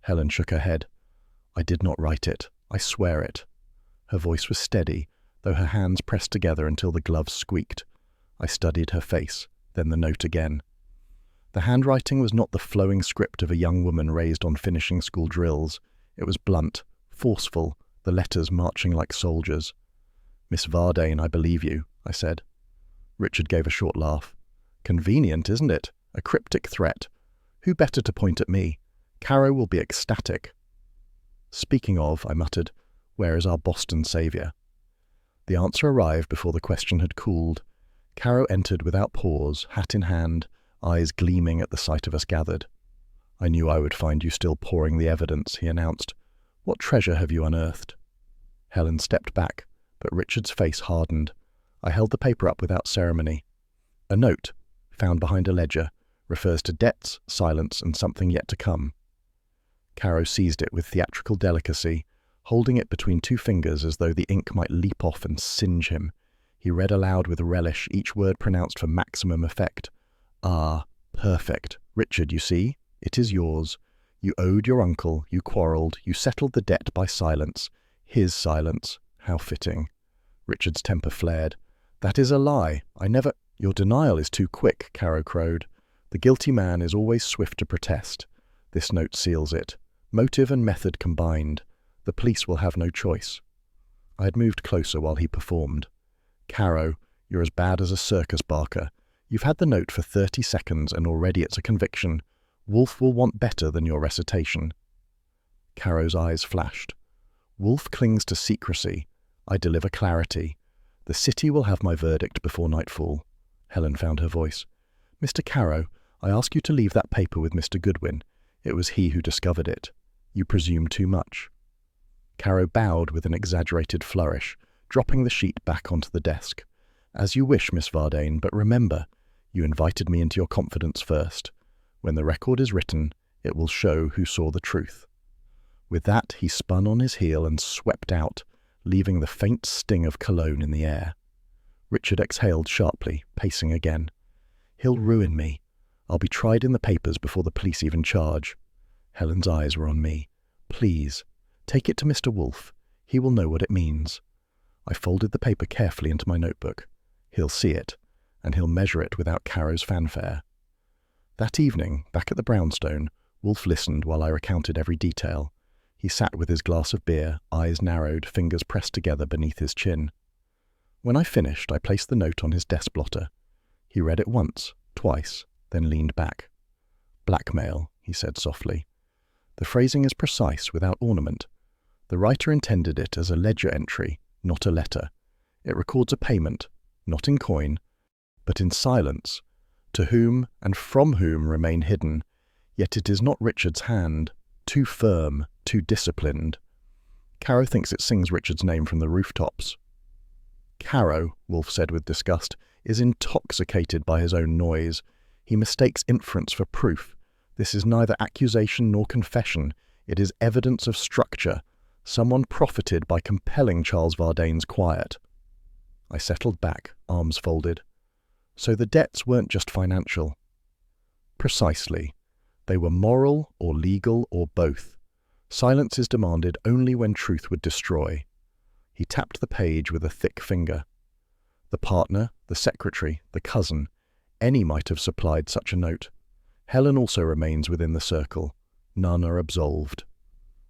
Helen shook her head. I did not write it. I swear it. Her voice was steady, though her hands pressed together until the gloves squeaked. I studied her face, then the note again. The handwriting was not the flowing script of a young woman raised on finishing school drills. It was blunt, forceful, the letters marching like soldiers. Miss Vardane, I believe you, I said. Richard gave a short laugh. Convenient, isn't it? A cryptic threat. Who better to point at me? Caro will be ecstatic. Speaking of, I muttered, where is our Boston saviour? The answer arrived before the question had cooled. Caro entered without pause, hat in hand, eyes gleaming at the sight of us gathered. I knew I would find you still pouring the evidence, he announced. What treasure have you unearthed? Helen stepped back, but Richard's face hardened. I held the paper up without ceremony. A note, found behind a ledger, refers to debts, silence, and something yet to come. Caro seized it with theatrical delicacy, holding it between 2 fingers as though the ink might leap off and singe him. He read aloud with relish, each word pronounced for maximum effect. Ah, perfect. Richard, you see, it is yours. You owed your uncle, you quarrelled, you settled the debt by silence. His silence. How fitting. Richard's temper flared. That is a lie. I never— Your denial is too quick, Caro crowed. The guilty man is always swift to protest. This note seals it. Motive and method combined. The police will have no choice. I had moved closer while he performed. Caro, you're as bad as a circus barker. You've had the note for 30 seconds and already it's a conviction. Wolfe will want better than your recitation. Caro's eyes flashed. Wolfe clings to secrecy. I deliver clarity. The city will have my verdict before nightfall. Helen found her voice. Mr. Caro, I ask you to leave that paper with Mr. Goodwin. It was he who discovered it. You presume too much. Caro bowed with an exaggerated flourish, dropping the sheet back onto the desk. As you wish, Miss Vardane, but remember, you invited me into your confidence first. When the record is written, it will show who saw the truth. With that, he spun on his heel and swept out, leaving the faint sting of cologne in the air. Richard exhaled sharply, pacing again. He'll ruin me. I'll be tried in the papers before the police even charge. Helen's eyes were on me. Please, take it to Mr. Wolfe. He will know what it means. I folded the paper carefully into my notebook. He'll see it, and he'll measure it without Caro's fanfare. That evening, back at the brownstone, Wolfe listened while I recounted every detail. He sat with his glass of beer, eyes narrowed, fingers pressed together beneath his chin. When I finished, I placed the note on his desk blotter. He read it once, twice, then leaned back. Blackmail, he said softly. The phrasing is precise, without ornament. The writer intended it as a ledger entry, not a letter. It records a payment, not in coin, but in silence, to whom and from whom remain hidden, yet it is not Richard's hand, too firm, too disciplined. Caro thinks it sings Richard's name from the rooftops. Caro, Wolfe said with disgust, is intoxicated by his own noise. He mistakes inference for proof. This is neither accusation nor confession. It is evidence of structure. Someone profited by compelling Charles Vardane's quiet. I settled back, arms folded. So the debts weren't just financial. Precisely. They were moral or legal or both. Silence is demanded only when truth would destroy. He tapped the page with a thick finger. The partner, the secretary, the cousin, any might have supplied such a note. Helen also remains within the circle. None are absolved.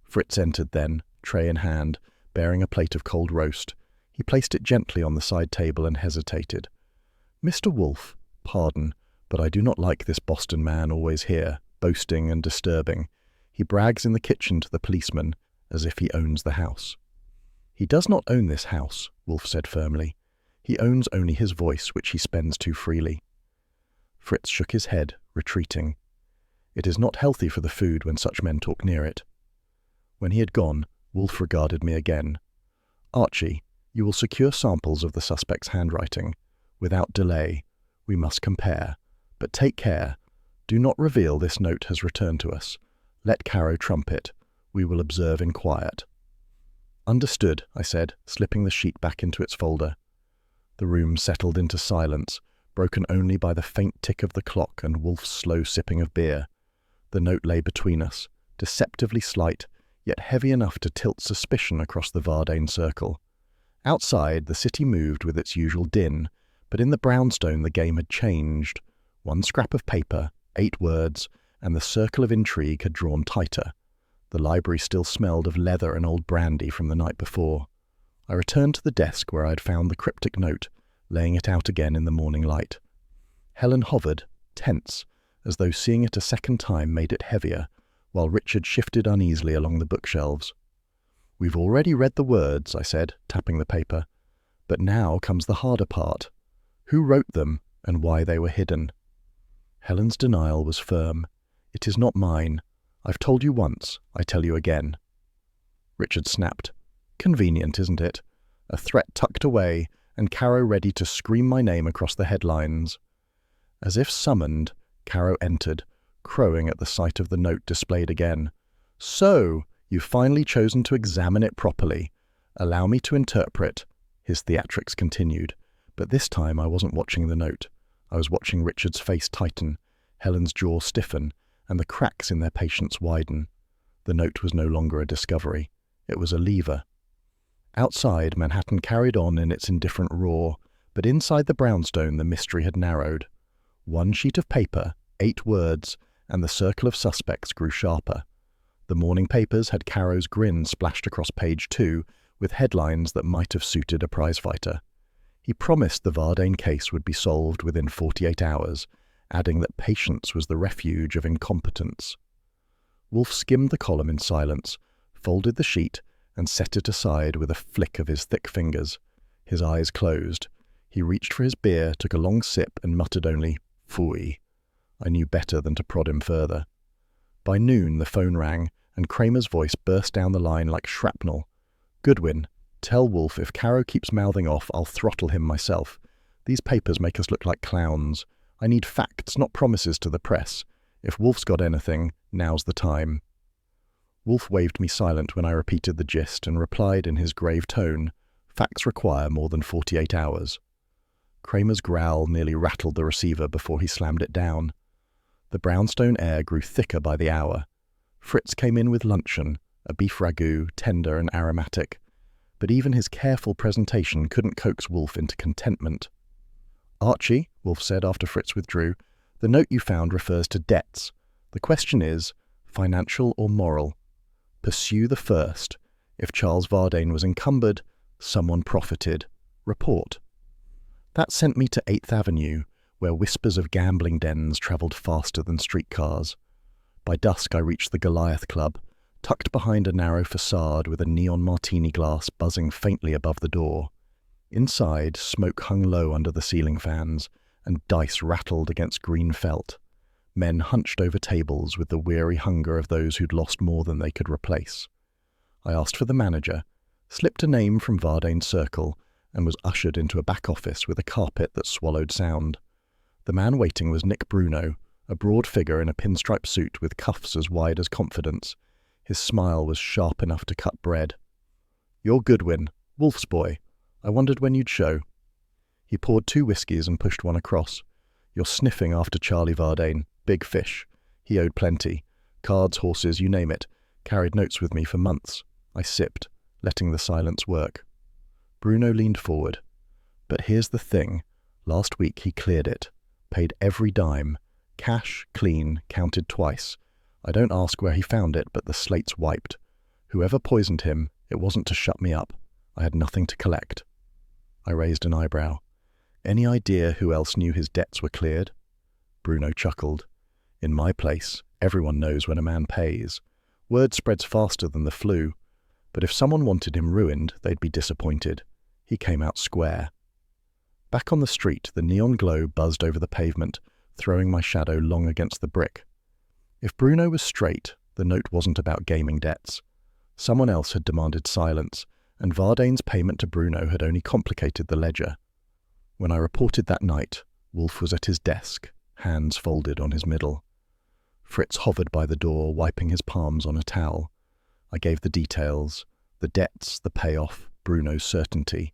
Fritz entered then, tray in hand, bearing a plate of cold roast. He placed it gently on the side table and hesitated. Mr. Wolfe, pardon, but I do not like this Boston man always here, boasting and disturbing. He brags in the kitchen to the policeman, as if he owns the house. He does not own this house, Wolfe said firmly. He owns only his voice, which he spends too freely. Fritz shook his head, retreating. It is not healthy for the food when such men talk near it. When he had gone, Wolfe regarded me again. Archie, you will secure samples of the suspect's handwriting. Without delay, we must compare. But take care. Do not reveal this note has returned to us. Let Caro trump it. We will observe in quiet. Understood, I said, slipping the sheet back into its folder. The room settled into silence, broken only by the faint tick of the clock and Wolfe's slow sipping of beer. The note lay between us, deceptively slight, yet heavy enough to tilt suspicion across the Vardane circle. Outside, the city moved with its usual din, but in the brownstone the game had changed. One scrap of paper, 8 words, and the circle of intrigue had drawn tighter. The library still smelled of leather and old brandy from the night before. I returned to the desk where I had found the cryptic note, laying it out again in the morning light. Helen hovered, tense, as though seeing it a second time made it heavier, while Richard shifted uneasily along the bookshelves. We've already read the words, I said, tapping the paper. But now comes the harder part. Who wrote them, and why they were hidden? Helen's denial was firm. It is not mine. I've told you once, I tell you again. Richard snapped. Convenient, isn't it? A threat tucked away, and Caro ready to scream my name across the headlines. As if summoned, Caro entered, crowing at the sight of the note displayed again. So, you've finally chosen to examine it properly. Allow me to interpret. His theatrics continued, but this time I wasn't watching the note. I was watching Richard's face tighten, Helen's jaw stiffen, and the cracks in their patience widen. The note was no longer a discovery. It was a lever. Outside, Manhattan carried on in its indifferent roar, but inside the brownstone the mystery had narrowed. One sheet of paper, 8 words, and the circle of suspects grew sharper. The morning papers had Caro's grin splashed across page 2 with headlines that might have suited a prizefighter. He promised the Vardane case would be solved within 48 hours, adding that patience was the refuge of incompetence. Wolfe skimmed the column in silence, folded the sheet, and set it aside with a flick of his thick fingers. His eyes closed. He reached for his beer, took a long sip, and muttered only, "Phooey." I knew better than to prod him further. By noon the phone rang, and Kramer's voice burst down the line like shrapnel. "Goodwin, tell Wolfe if Caro keeps mouthing off, I'll throttle him myself. These papers make us look like clowns. I need facts, not promises to the press. If Wolfe's got anything, now's the time." Wolfe waved me silent when I repeated the gist and replied in his grave tone, "Facts require more than 48 hours." Kramer's growl nearly rattled the receiver before he slammed it down. The brownstone air grew thicker by the hour. Fritz came in with luncheon, a beef ragout, tender and aromatic. But even his careful presentation couldn't coax Wolfe into contentment. "Archie," Wolfe said after Fritz withdrew, "the note you found refers to debts. The question is, financial or moral? Pursue the first. If Charles Vardane was encumbered, someone profited. Report." That sent me to 8th Avenue, where whispers of gambling dens travelled faster than streetcars. By dusk I reached the Goliath Club, tucked behind a narrow facade with a neon martini glass buzzing faintly above the door. Inside, smoke hung low under the ceiling fans, and dice rattled against green felt. Men hunched over tables with the weary hunger of those who'd lost more than they could replace. I asked for the manager, slipped a name from Vardane's circle, and was ushered into a back office with a carpet that swallowed sound. The man waiting was Nick Bruno, a broad figure in a pinstripe suit with cuffs as wide as confidence. His smile was sharp enough to cut bread. "You're Goodwin, Wolfe's boy. I wondered when you'd show." He poured 2 whiskies and pushed one across. "You're sniffing after Charlie Vardane. Big fish. He owed plenty. Cards, horses, you name it. Carried notes with me for months." I sipped, letting the silence work. Bruno leaned forward. "But here's the thing. Last week he cleared it. Paid every dime. Cash, clean, counted twice. I don't ask where he found it, but the slate's wiped. Whoever poisoned him, it wasn't to shut me up. I had nothing to collect." I raised an eyebrow. "Any idea who else knew his debts were cleared?" Bruno chuckled. "In my place, everyone knows when a man pays. Word spreads faster than the flu. But if someone wanted him ruined, they'd be disappointed. He came out square." Back on the street, the neon glow buzzed over the pavement, throwing my shadow long against the brick. If Bruno was straight, the note wasn't about gaming debts. Someone else had demanded silence, and Vardane's payment to Bruno had only complicated the ledger. When I reported that night, Wolfe was at his desk, hands folded on his middle. Fritz hovered by the door, wiping his palms on a towel. I gave the details, the debts, the payoff, Bruno's certainty.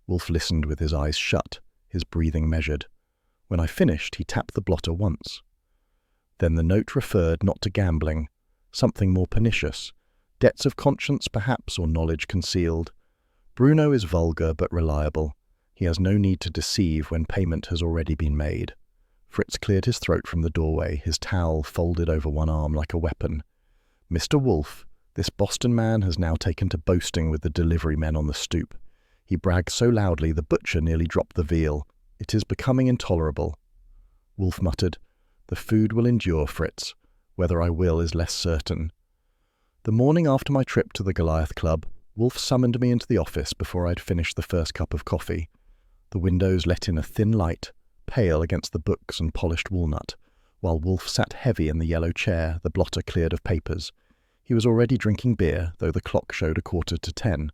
Wolfe listened with his eyes shut, his breathing measured. When I finished, he tapped the blotter once. Then the note referred not to gambling, something more pernicious. Debts of conscience, perhaps, or knowledge concealed. Bruno is vulgar but reliable. He has no need to deceive when payment has already been made. Fritz cleared his throat from the doorway, his towel folded over one arm like a weapon. "Mr. Wolfe, this Boston man has now taken to boasting with the delivery men on the stoop. He brags so loudly the butcher nearly dropped the veal. It is becoming intolerable." Wolfe muttered, "The food will endure, Fritz. Whether I will is less certain." The morning after my trip to the Goliath Club, Wolfe summoned me into the office before I'd finished the first cup of coffee. The windows let in a thin light, pale against the books and polished walnut, while Wolfe sat heavy in the yellow chair, the blotter cleared of papers. He was already drinking beer, though the clock showed 10:15.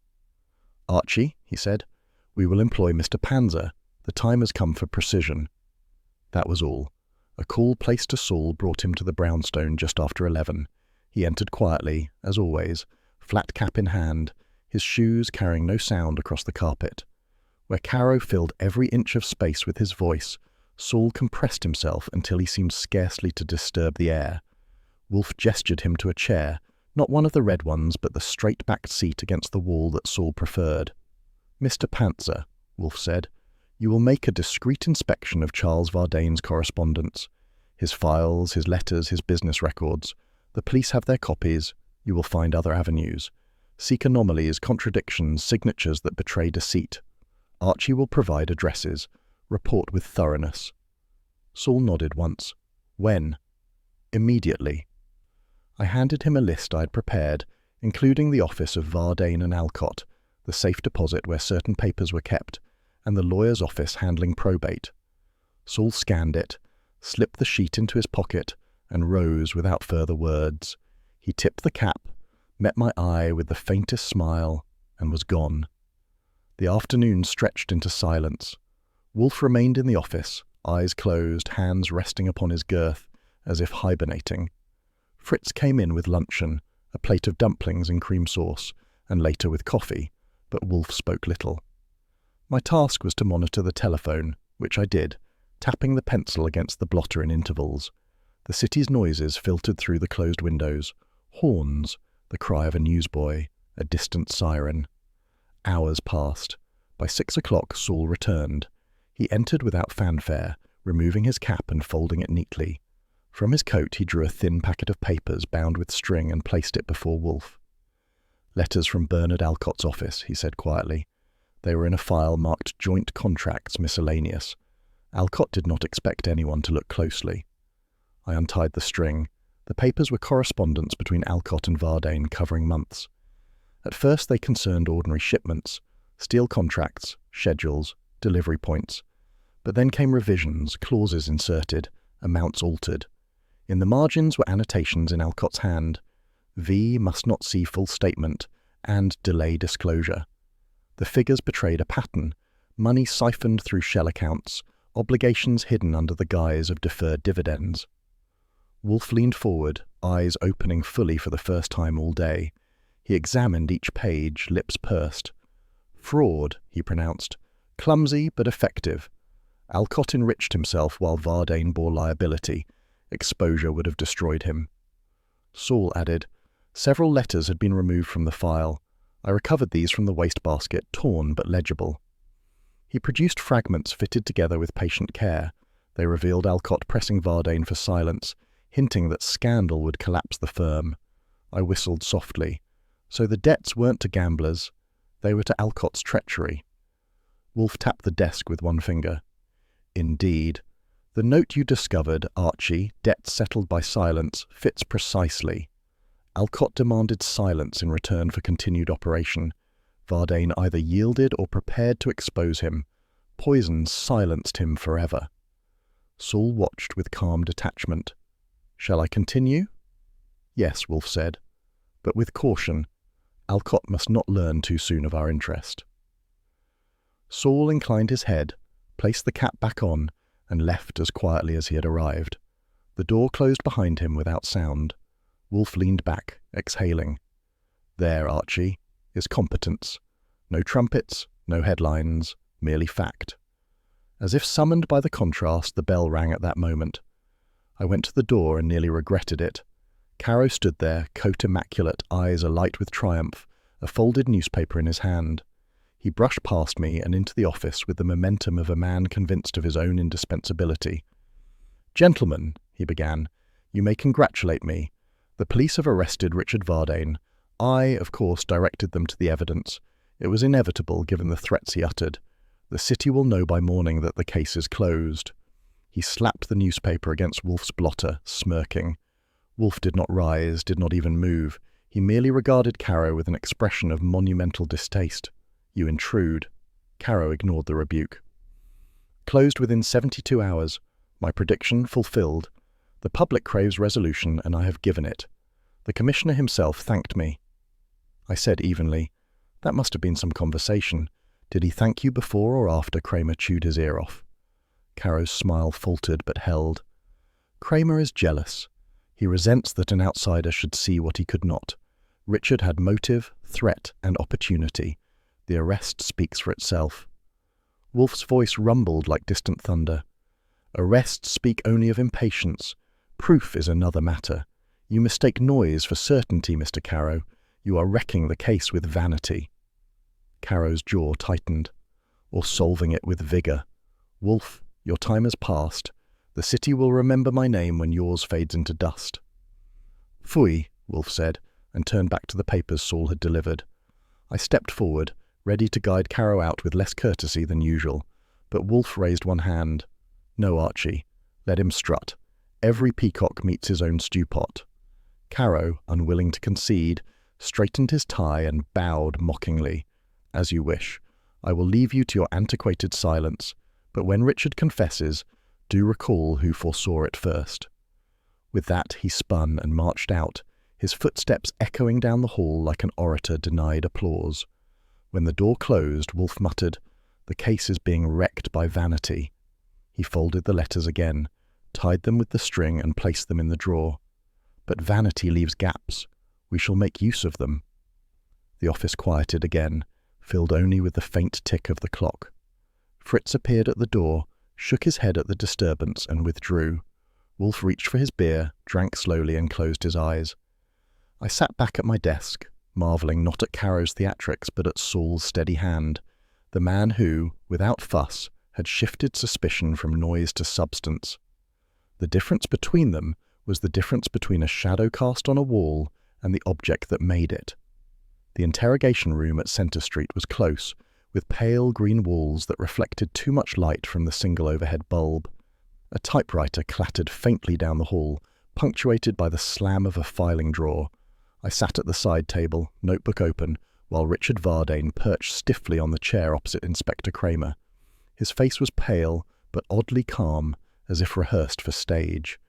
"Archie," he said, "we will employ Mr. Panzer. The time has come for precision." That was all. A call placed to Saul brought him to the brownstone just after 11. He entered quietly, as always, flat cap in hand, his shoes carrying no sound across the carpet. Where Caro filled every inch of space with his voice, Saul compressed himself until he seemed scarcely to disturb the air. Wolfe gestured him to a chair, not one of the red ones, but the straight-backed seat against the wall that Saul preferred. "Mr. Panzer," Wolfe said, "you will make a discreet inspection of Charles Vardane's correspondence. His files, his letters, his business records. The police have their copies. You will find other avenues. Seek anomalies, contradictions, signatures that betray deceit. Archie will provide addresses. Report with thoroughness. Saul nodded once. When? Immediately. I handed him a list I had prepared, including the office of Vardane and Alcott, the safe deposit where certain papers were kept, and the lawyer's office handling probate. Saul scanned it, slipped the sheet into his pocket, and rose without further words. He tipped the cap, met my eye with the faintest smile, and was gone. The afternoon stretched into silence. Wolfe remained in the office, eyes closed, hands resting upon his girth, as if hibernating. Fritz came in with luncheon, a plate of dumplings and cream sauce, and later with coffee, but Wolfe spoke little. My task was to monitor the telephone, which I did, tapping the pencil against the blotter in intervals. The city's noises filtered through the closed windows. Horns, the cry of a newsboy, a distant siren. Hours passed. By 6 o'clock, Saul returned. He entered without fanfare, removing his cap and folding it neatly. From his coat he drew a thin packet of papers bound with string and placed it before Wolfe. Letters from Bernard Alcott's office, he said quietly. They were in a file marked Joint Contracts Miscellaneous. Alcott did not expect anyone to look closely. I untied the string. The papers were correspondence between Alcott and Vardane covering months. At first they concerned ordinary shipments, steel contracts, schedules, delivery points. But then came revisions, clauses inserted, amounts altered. In the margins were annotations in Alcott's hand. V must not see full statement, and delay disclosure. The figures betrayed a pattern, money siphoned through shell accounts, obligations hidden under the guise of deferred dividends. Wolfe leaned forward, eyes opening fully for the first time all day. He examined each page, lips pursed. Fraud, he pronounced. Clumsy but effective. Alcott enriched himself while Vardane bore liability. Exposure would have destroyed him. Saul added, Several letters had been removed from the file. I recovered these from the wastebasket, torn but legible. He produced fragments fitted together with patient care. They revealed Alcott pressing Vardane for silence, hinting that scandal would collapse the firm. I whistled softly. So the debts weren't to gamblers. They were to Alcott's treachery. Wolfe tapped the desk with one finger. Indeed. The note you discovered, Archie, debts settled by silence, fits precisely. Alcott demanded silence in return for continued operation. Vardane either yielded or prepared to expose him. Poison silenced him forever. Saul watched with calm detachment. Shall I continue? Yes, Wolfe said, but with caution. Alcott must not learn too soon of our interest. Saul inclined his head, placed the cap back on, and left as quietly as he had arrived. The door closed behind him without sound. Wolfe leaned back, exhaling. There, Archie, is competence. No trumpets, no headlines, merely fact. As if summoned by the contrast, the bell rang at that moment. I went to the door and nearly regretted it. Caro stood there, coat immaculate, eyes alight with triumph, a folded newspaper in his hand. He brushed past me and into the office with the momentum of a man convinced of his own indispensability. Gentlemen, he began, you may congratulate me. The police have arrested Richard Vardane. I, of course, directed them to the evidence. It was inevitable given the threats he uttered. The city will know by morning that the case is closed. He slapped the newspaper against Wolfe's blotter, smirking. Wolfe did not rise, did not even move. He merely regarded Caro with an expression of monumental distaste. You intrude. Caro ignored the rebuke. Closed within 72 hours. My prediction fulfilled. The public craves resolution, and I have given it. The commissioner himself thanked me. I said evenly, that must have been some conversation. Did he thank you before or after Kramer chewed his ear off? Caro's smile faltered but held. Kramer is jealous. He resents that an outsider should see what he could not. Richard had motive, threat, and opportunity. The arrest speaks for itself. Wolfe's voice rumbled like distant thunder. Arrests speak only of impatience. Proof is another matter. You mistake noise for certainty, Mr. Caro. You are wrecking the case with vanity. Caro's jaw tightened. Or solving it with vigour. Wolfe, your time has passed. The city will remember my name when yours fades into dust." "Phooey," Wolfe said, and turned back to the papers Saul had delivered. I stepped forward, ready to guide Caro out with less courtesy than usual, but Wolfe raised one hand. "No, Archie. Let him strut. Every peacock meets his own stewpot." Caro, unwilling to concede, straightened his tie and bowed mockingly. "As you wish. I will leave you to your antiquated silence, but when Richard confesses, do recall who foresaw it first." With that he spun and marched out, his footsteps echoing down the hall like an orator denied applause. When the door closed, Wolfe muttered, "The case is being wrecked by vanity." He folded the letters again, tied them with the string and placed them in the drawer. "But vanity leaves gaps. We shall make use of them." The office quieted again, filled only with the faint tick of the clock. Fritz appeared at the door, shook his head at the disturbance, and withdrew. Wolfe reached for his beer, drank slowly, and closed his eyes. I sat back at my desk, marvelling not at Caro's theatrics but at Saul's steady hand, the man who, without fuss, had shifted suspicion from noise to substance. The difference between them was the difference between a shadow cast on a wall and the object that made it. The interrogation room at Centre Street was close, with pale green walls that reflected too much light from the single overhead bulb. A typewriter clattered faintly down the hall, punctuated by the slam of a filing drawer. I sat at the side table, notebook open, while Richard Vardane perched stiffly on the chair opposite Inspector Kramer. His face was pale, but oddly calm, as if rehearsed for stage.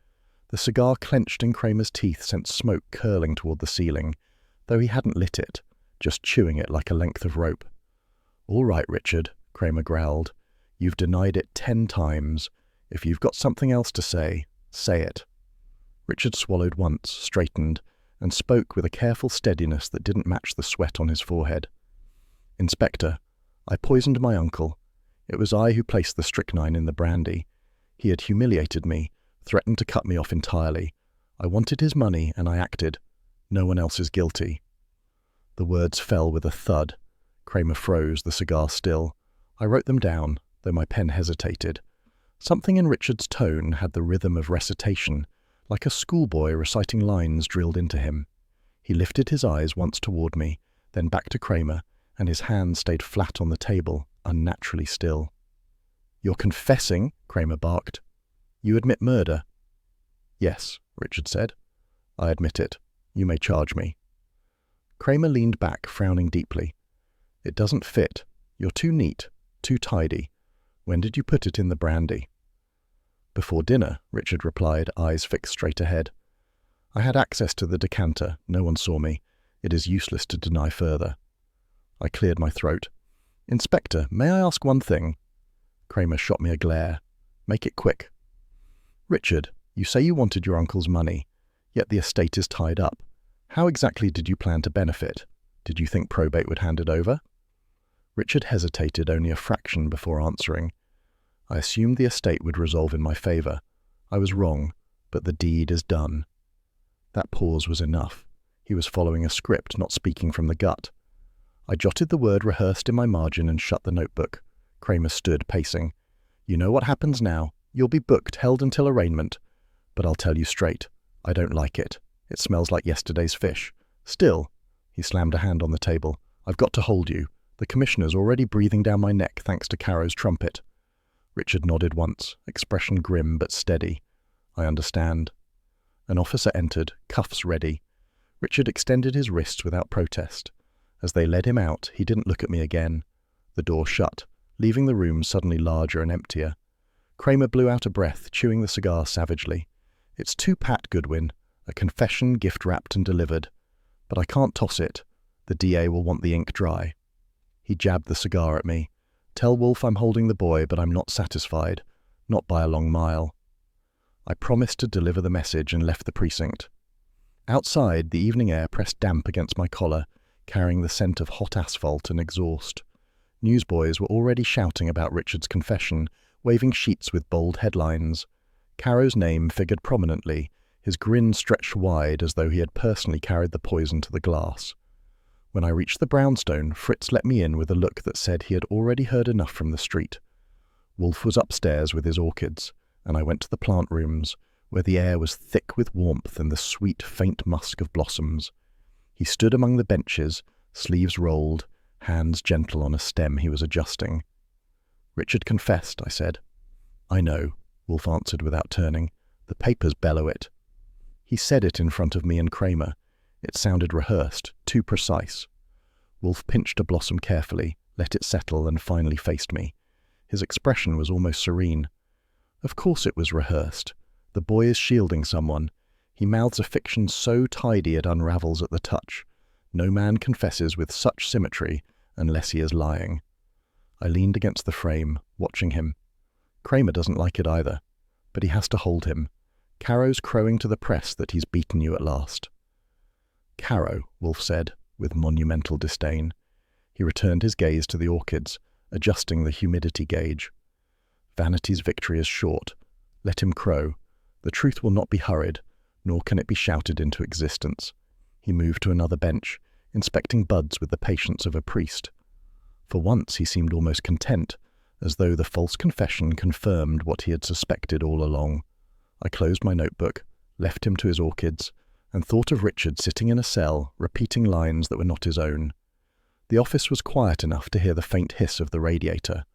The cigar clenched in Kramer's teeth sent smoke curling toward the ceiling, though he hadn't lit it, just chewing it like a length of rope. "All right, Richard," Kramer growled. "You've denied it 10 times. If you've got something else to say, say it." Richard swallowed once, straightened, and spoke with a careful steadiness that didn't match the sweat on his forehead. "Inspector, I poisoned my uncle. It was I who placed the strychnine in the brandy. He had humiliated me, threatened to cut me off entirely. I wanted his money, and I acted. No one else is guilty." The words fell with a thud. Kramer froze, the cigar still. I wrote them down, though my pen hesitated. Something in Richard's tone had the rhythm of recitation, like a schoolboy reciting lines drilled into him. He lifted his eyes once toward me, then back to Kramer, and his hand stayed flat on the table, unnaturally still. "You're confessing?" Kramer barked. "You admit murder?" "Yes," Richard said. "I admit it. You may charge me." Kramer leaned back, frowning deeply. "It doesn't fit. You're too neat, too tidy. When did you put it in the brandy?" "Before dinner," Richard replied, eyes fixed straight ahead. "I had access to the decanter. No one saw me. It is useless to deny further." I cleared my throat. "Inspector, may I ask one thing?" Kramer shot me a glare. "Make it quick." "Richard, you say you wanted your uncle's money, yet the estate is tied up. How exactly did you plan to benefit? Did you think probate would hand it over?" Richard hesitated only a fraction before answering. "I assumed the estate would resolve in my favour. I was wrong, but the deed is done." That pause was enough. He was following a script, not speaking from the gut. I jotted the word rehearsed in my margin and shut the notebook. Kramer stood, pacing. "You know what happens now. You'll be booked, held until arraignment. But I'll tell you straight, I don't like it. It smells like yesterday's fish. Still," he slammed a hand on the table, "I've got to hold you. The commissioner's already breathing down my neck thanks to Caro's trumpet." Richard nodded once, expression grim but steady. "I understand." An officer entered, cuffs ready. Richard extended his wrists without protest. As they led him out, he didn't look at me again. The door shut, leaving the room suddenly larger and emptier. Kramer blew out a breath, chewing the cigar savagely. "It's too pat, Goodwin. A confession gift-wrapped and delivered. But I can't toss it. The DA will want the ink dry." He jabbed the cigar at me. "Tell Wolfe I'm holding the boy, but I'm not satisfied. Not by a long mile." I promised to deliver the message and left the precinct. Outside, the evening air pressed damp against my collar, carrying the scent of hot asphalt and exhaust. Newsboys were already shouting about Richard's confession, waving sheets with bold headlines. Caro's name figured prominently, his grin stretched wide as though he had personally carried the poison to the glass. When I reached the brownstone, Fritz let me in with a look that said he had already heard enough from the street. Wolfe was upstairs with his orchids, and I went to the plant rooms, where the air was thick with warmth and the sweet, faint musk of blossoms. He stood among the benches, sleeves rolled, hands gentle on a stem he was adjusting. "Richard confessed," I said. "I know," Wolfe answered without turning. "The papers bellow it." He said it in front of me and Kramer. It sounded rehearsed, too precise. Wolfe pinched a blossom carefully, let it settle, and finally faced me. His expression was almost serene. "Of course it was rehearsed. The boy is shielding someone. He mouths a fiction so tidy it unravels at the touch. No man confesses with such symmetry unless he is lying." I leaned against the frame, watching him. Kramer doesn't like it either, but he has to hold him. Caro's crowing to the press that he's beaten you at last. "Caro," Wolfe said, with monumental disdain. He returned his gaze to the orchids, adjusting the humidity gauge. "Vanity's victory is short. Let him crow. The truth will not be hurried, nor can it be shouted into existence." He moved to another bench, inspecting buds with the patience of a priest. For once he seemed almost content, as though the false confession confirmed what he had suspected all along. I closed my notebook, left him to his orchids, and thought of Richard sitting in a cell, repeating lines that were not his own. The office was quiet enough to hear the faint hiss of the radiator.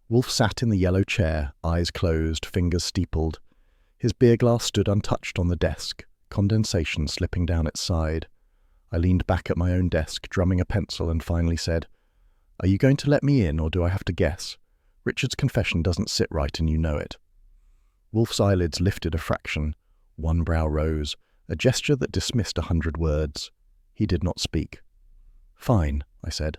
Wolfe sat in the yellow chair, eyes closed, fingers steepled. His beer glass stood untouched on the desk, condensation slipping down its side. I leaned back at my own desk, drumming a pencil, and finally said, "Are you going to let me in, or do I have to guess? Richard's confession doesn't sit right, and you know it." Wolfe's eyelids lifted a fraction. One brow rose, a gesture that dismissed 100 words. He did not speak. "Fine," I said.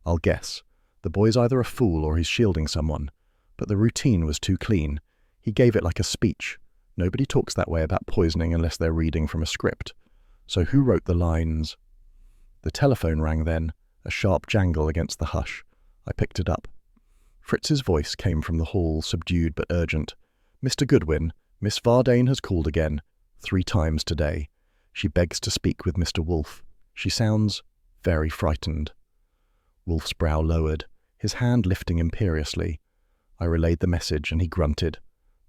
"I'll guess. The boy's either a fool or he's shielding someone. But the routine was too clean. He gave it like a speech. Nobody talks that way about poisoning unless they're reading from a script. So who wrote the lines?" The telephone rang then, a sharp jangle against the hush. I picked it up. Fritz's voice came from the hall, subdued but urgent. "Mr. Goodwin, Miss Vardane has called again, 3 times today. She begs to speak with Mr. Wolfe. She sounds very frightened." Wolfe's brow lowered, his hand lifting imperiously. I relayed the message, and he grunted.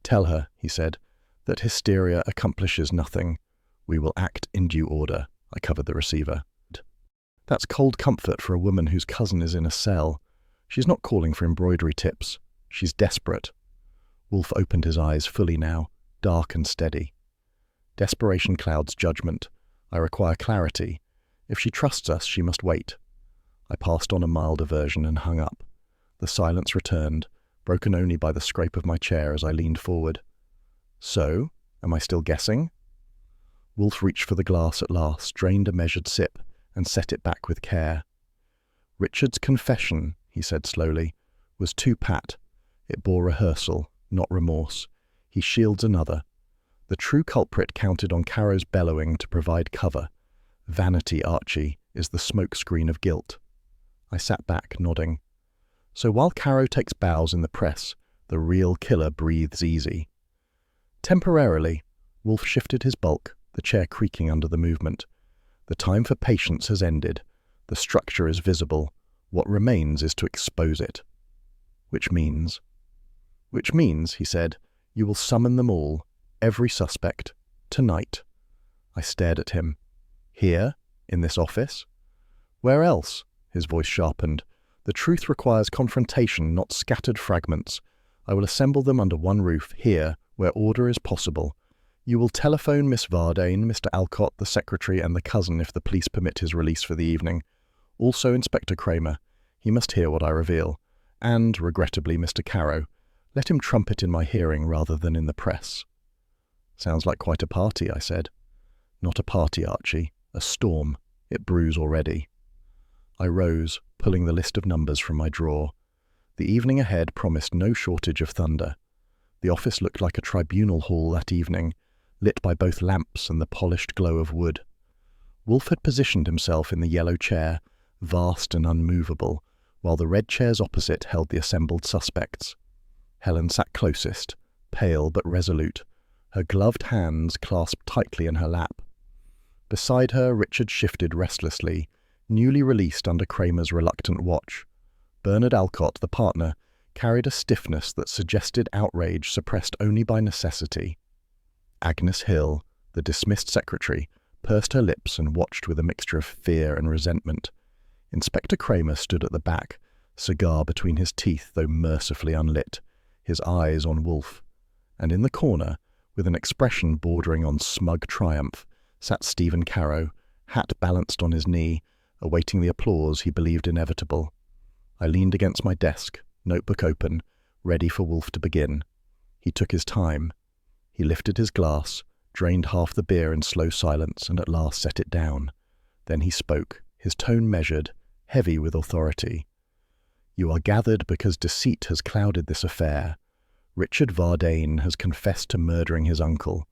"Tell her," he said, "that hysteria accomplishes nothing. We will act in due order." I covered the receiver. "That's cold comfort for a woman whose cousin is in a cell. She's not calling for embroidery tips. She's desperate." Wolfe opened his eyes fully now, dark and steady. "Desperation clouds judgment. I require clarity. If she trusts us, she must wait." I passed on a mild aversion and hung up. The silence returned, broken only by the scrape of my chair as I leaned forward. "So, am I still guessing?" Wolfe reached for the glass at last, drained a measured sip, and set it back with care. "Richard's confession," he said slowly, "was too pat. It bore rehearsal, not remorse. He shields another. The true culprit counted on Caro's bellowing to provide cover. Vanity, Archie, is the smokescreen of guilt." I sat back, nodding. "So while Caro takes bows in the press, the real killer breathes easy." Temporarily, Wolfe shifted his bulk, the chair creaking under the movement. "The time for patience has ended. The structure is visible. What remains is to expose it." Which means, he said, "you will summon them all, every suspect, tonight." I stared at him. "Here? In this office?" "Where else?" His voice sharpened. "The truth requires confrontation, not scattered fragments. I will assemble them under one roof, here, where order is possible. You will telephone Miss Vardane, Mr. Alcott, the secretary, and the cousin if the police permit his release for the evening. Also Inspector Kramer. He must hear what I reveal. And, regrettably, Mr. Caro. Let him trumpet in my hearing rather than in the press." "Sounds like quite a party," I said. "Not a party, Archie. A storm. It brews already." I rose, pulling the list of numbers from my drawer. The evening ahead promised no shortage of thunder. The office looked like a tribunal hall that evening, lit by both lamps and the polished glow of wood. Wolfe had positioned himself in the yellow chair, vast and unmovable, while the red chairs opposite held the assembled suspects. Helen sat closest, pale but resolute, her gloved hands clasped tightly in her lap. Beside her, Richard shifted restlessly, newly released under Kramer's reluctant watch. Bernard Alcott, the partner, carried a stiffness that suggested outrage suppressed only by necessity. Agnes Hill, the dismissed secretary, pursed her lips and watched with a mixture of fear and resentment. Inspector Kramer stood at the back, cigar between his teeth though mercifully unlit, his eyes on Wolfe. And in the corner, with an expression bordering on smug triumph, sat Stephen Carrow, hat balanced on his knee, awaiting the applause he believed inevitable. I leaned against my desk, notebook open, ready for Wolfe to begin. He took his time. He lifted his glass, drained half the beer in slow silence, and at last set it down. Then he spoke, his tone measured, heavy with authority. "You are gathered because deceit has clouded this affair. Richard Vardane has confessed to murdering his uncle.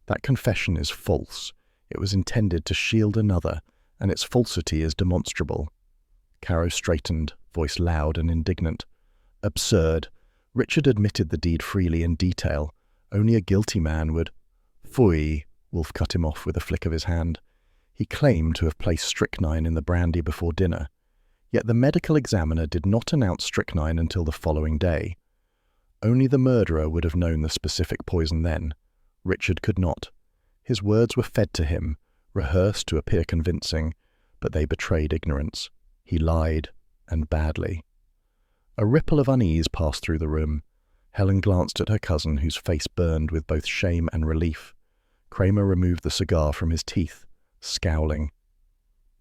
That confession is false. It was intended to shield another, and its falsity is demonstrable." Carrow straightened, voice loud and indignant. "Absurd. Richard admitted the deed freely in detail. Only a guilty man would—" "Phooey," Wolfe cut him off with a flick of his hand. "He claimed to have placed strychnine in the brandy before dinner. Yet the medical examiner did not announce strychnine until the following day. Only the murderer would have known the specific poison then. Richard could not. His words were fed to him, rehearsed to appear convincing, but they betrayed ignorance. He lied, and badly." A ripple of unease passed through the room. Helen glanced at her cousin, whose face burned with both shame and relief. Kramer removed the cigar from his teeth, scowling.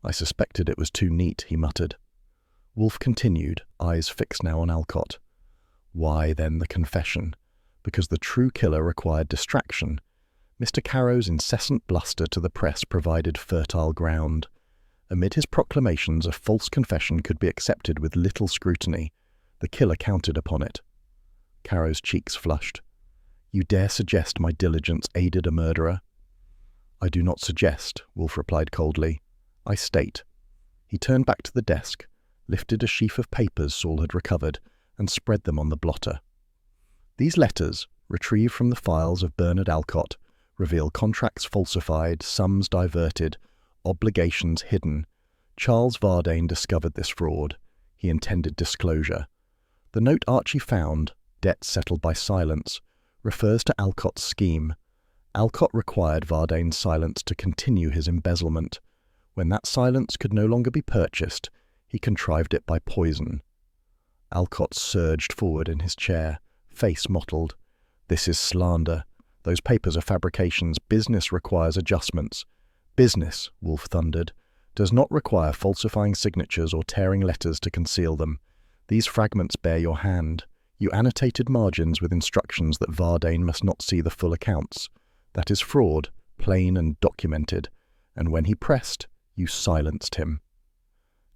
"I suspected it was too neat," he muttered. Wolfe continued, eyes fixed now on Alcott. "Why, then, the confession? Because the true killer required distraction. Mr. Carrow's incessant bluster to the press provided fertile ground. Amid his proclamations, a false confession could be accepted with little scrutiny. The killer counted upon it." Carrow's cheeks flushed. "You dare suggest my diligence aided a murderer?" "I do not suggest," Wolfe replied coldly. "I state." He turned back to the desk, lifted a sheaf of papers Saul had recovered, and spread them on the blotter. "These letters, retrieved from the files of Bernard Alcott, reveal contracts falsified, sums diverted, obligations hidden. Charles Vardane discovered this fraud. He intended disclosure. The note Archie found, debt settled by silence, refers to Alcott's scheme. Alcott required Vardane's silence to continue his embezzlement. When that silence could no longer be purchased, he contrived it by poison." Alcott surged forward in his chair, face mottled. "This is slander. Those papers are fabrications. Business requires adjustments." "Business," Wolfe thundered, "does not require falsifying signatures or tearing letters to conceal them. These fragments bear your hand. You annotated margins with instructions that Vardane must not see the full accounts. That is fraud, plain and documented. And when he pressed, you silenced him."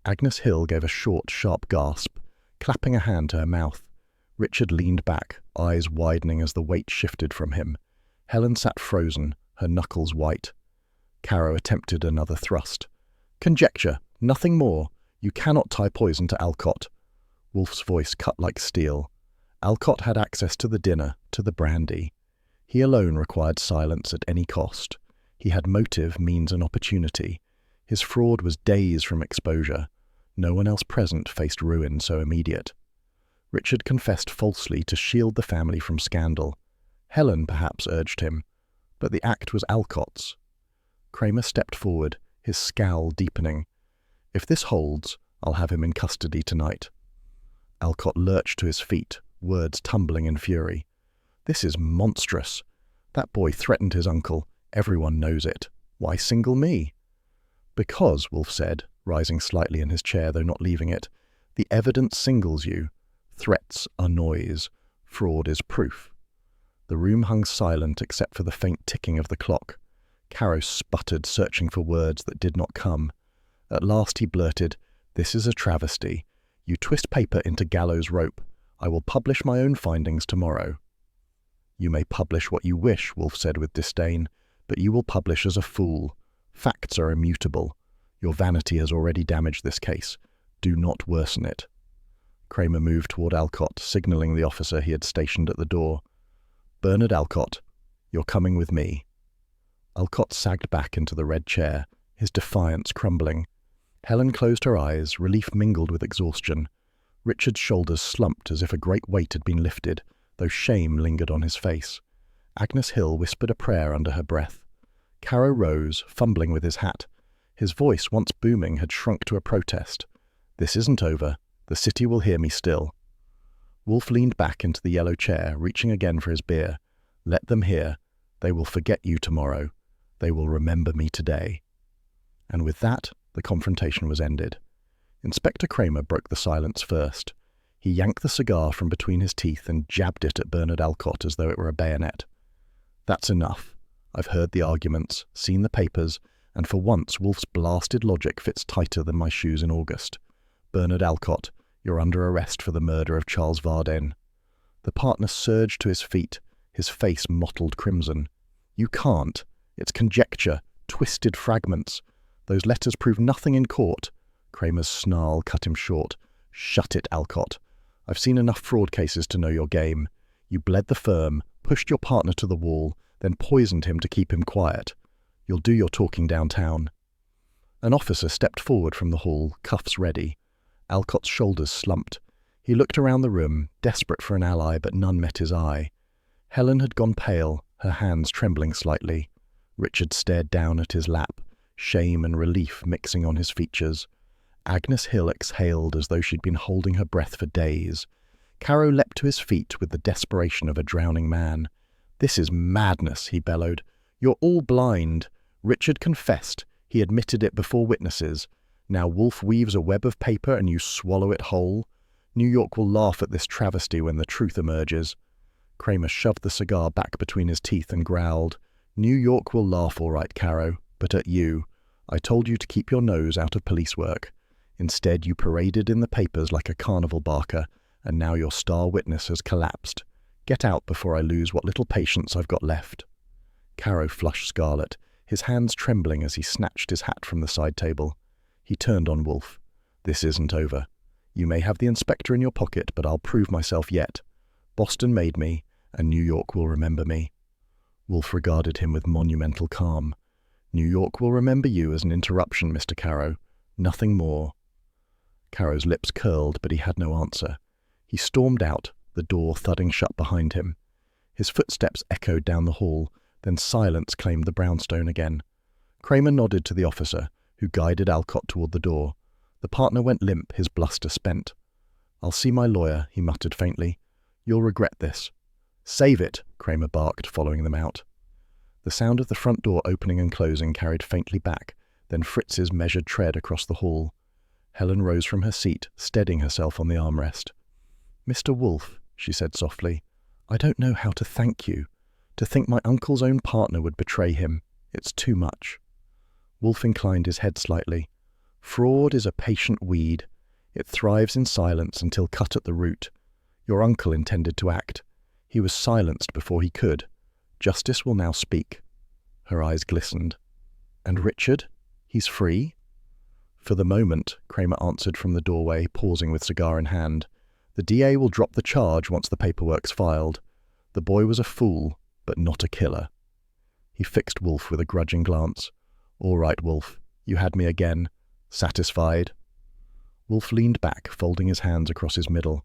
Agnes Hill gave a short, sharp gasp, clapping a hand to her mouth. Richard leaned back, eyes widening as the weight shifted from him. Helen sat frozen, her knuckles white. Carrow attempted another thrust. "Conjecture, nothing more. You cannot tie poison to Alcott." Wolfe's voice cut like steel. Alcott had access to the dinner, to the brandy. He alone required silence at any cost. He had motive, means, and opportunity. His fraud was days from exposure. No one else present faced ruin so immediate. Richard confessed falsely to shield the family from scandal. Helen perhaps urged him, but the act was Alcott's. Kramer stepped forward, his scowl deepening. "If this holds, I'll have him in custody tonight." Alcott lurched to his feet, words tumbling in fury. "This is monstrous. That boy threatened his uncle. Everyone knows it. Why single me?" "Because," Wolfe said, rising slightly in his chair though not leaving it, "the evidence singles you. Threats are noise. Fraud is proof." The room hung silent except for the faint ticking of the clock. Carrow sputtered, searching for words that did not come. At last he blurted, "This is a travesty. You twist paper into gallows rope. I will publish my own findings tomorrow." "You may publish what you wish," Wolfe said with disdain, "but you will publish as a fool. Facts are immutable. Your vanity has already damaged this case. Do not worsen it." Kramer moved toward Alcott, signaling the officer he had stationed at the door. "Bernard Alcott, you're coming with me." Alcott sagged back into the red chair, his defiance crumbling. Helen closed her eyes, relief mingled with exhaustion. Richard's shoulders slumped as if a great weight had been lifted, though shame lingered on his face. Agnes Hill whispered a prayer under her breath. Caro rose, fumbling with his hat. His voice, once booming, had shrunk to a protest. "This isn't over. The city will hear me still." Wolfe leaned back into the yellow chair, reaching again for his beer. "Let them hear. They will forget you tomorrow. They will remember me today." And with that, the confrontation was ended. Inspector Kramer broke the silence first. He yanked the cigar from between his teeth and jabbed it at Bernard Alcott as though it were a bayonet. "That's enough. I've heard the arguments, seen the papers, and for once Wolfe's blasted logic fits tighter than my shoes in August. Bernard Alcott, you're under arrest for the murder of Charles Varden." The partner surged to his feet, his face mottled crimson. "You can't. It's conjecture, twisted fragments. Those letters prove nothing in court." Kramer's snarl cut him short. "Shut it, Alcott. I've seen enough fraud cases to know your game. You bled the firm, pushed your partner to the wall, then poisoned him to keep him quiet. You'll do your talking downtown." An officer stepped forward from the hall, cuffs ready. Alcott's shoulders slumped. He looked around the room, desperate for an ally, but none met his eye. Helen had gone pale, her hands trembling slightly. Richard stared down at his lap, shame and relief mixing on his features. Agnes Hill exhaled as though she'd been holding her breath for days. Caro leapt to his feet with the desperation of a drowning man. "This is madness," he bellowed. "You're all blind. Richard confessed. He admitted it before witnesses. Now Wolfe weaves a web of paper and you swallow it whole. New York will laugh at this travesty when the truth emerges." Kramer shoved the cigar back between his teeth and growled, "New York will laugh all right, Caro, but at you. I told you to keep your nose out of police work. Instead, you paraded in the papers like a carnival barker, and now your star witness has collapsed. Get out before I lose what little patience I've got left." Caro flushed scarlet, his hands trembling as he snatched his hat from the side table. He turned on Wolfe. "This isn't over. You may have the inspector in your pocket, but I'll prove myself yet. Boston made me, and New York will remember me." Wolfe regarded him with monumental calm. "New York will remember you as an interruption, Mr. Caro. Nothing more." Caro's lips curled, but he had no answer. He stormed out, the door thudding shut behind him. His footsteps echoed down the hall, then silence claimed the brownstone again. Kramer nodded to the officer, who guided Alcott toward the door. The partner went limp, his bluster spent. "I'll see my lawyer," he muttered faintly. "You'll regret this." "Save it," Kramer barked, following them out. The sound of the front door opening and closing carried faintly back, then Fritz's measured tread across the hall. Helen rose from her seat, steadying herself on the armrest. "Mr. Wolfe," she said softly, "I don't know how to thank you. To think my uncle's own partner would betray him. It's too much." Wolfe inclined his head slightly. "Fraud is a patient weed. It thrives in silence until cut at the root. Your uncle intended to act. He was silenced before he could. Justice will now speak." Her eyes glistened. "And Richard? He's free?" "For the moment," Kramer answered from the doorway, pausing with cigar in hand. "The DA will drop the charge once the paperwork's filed. The boy was a fool, but not a killer." He fixed Wolfe with a grudging glance. "All right, Wolfe. You had me again. Satisfied?" Wolfe leaned back, folding his hands across his middle.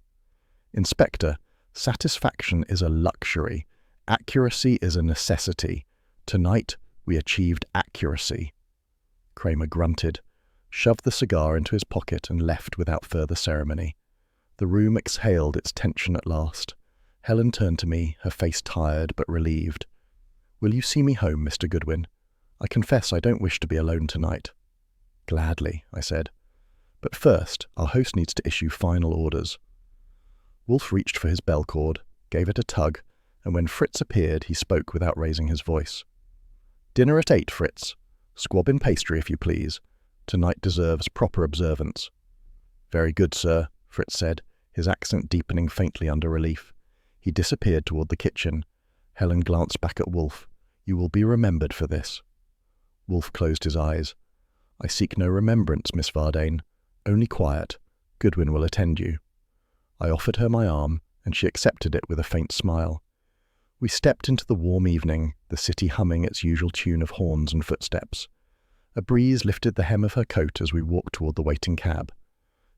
"Inspector, satisfaction is a luxury. Accuracy is a necessity. Tonight, we achieved accuracy." Kramer grunted, shoved the cigar into his pocket and left without further ceremony. The room exhaled its tension at last. Helen turned to me, her face tired but relieved. "Will you see me home, Mr. Goodwin? I confess I don't wish to be alone tonight." "Gladly," I said. "But first, our host needs to issue final orders." Wolfe reached for his bell cord, gave it a tug, and when Fritz appeared, he spoke without raising his voice. "Dinner at 8, Fritz. Squab in pastry, if you please. Tonight deserves proper observance." "Very good, sir," Fritz said, his accent deepening faintly under relief. He disappeared toward the kitchen. Helen glanced back at Wolfe. "You will be remembered for this." Wolfe closed his eyes. "I seek no remembrance, Miss Varden. Only quiet. Goodwin will attend you." I offered her my arm, and she accepted it with a faint smile. We stepped into the warm evening, the city humming its usual tune of horns and footsteps. A breeze lifted the hem of her coat as we walked toward the waiting cab.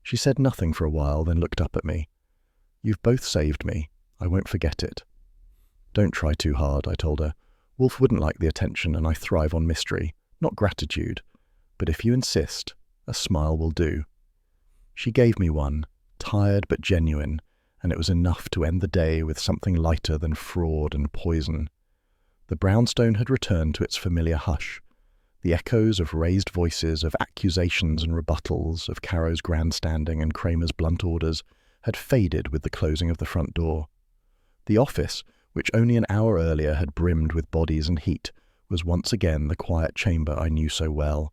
She said nothing for a while, then looked up at me. "You've both saved me. I won't forget it." "Don't try too hard," I told her. "Wolfe wouldn't like the attention, and I thrive on mystery, not gratitude. But if you insist, a smile will do." She gave me one, tired but genuine, and it was enough to end the day with something lighter than fraud and poison. The brownstone had returned to its familiar hush. The echoes of raised voices, of accusations and rebuttals, of Caro's grandstanding and Kramer's blunt orders, had faded with the closing of the front door. The office, which only an hour earlier had brimmed with bodies and heat, was once again the quiet chamber I knew so well.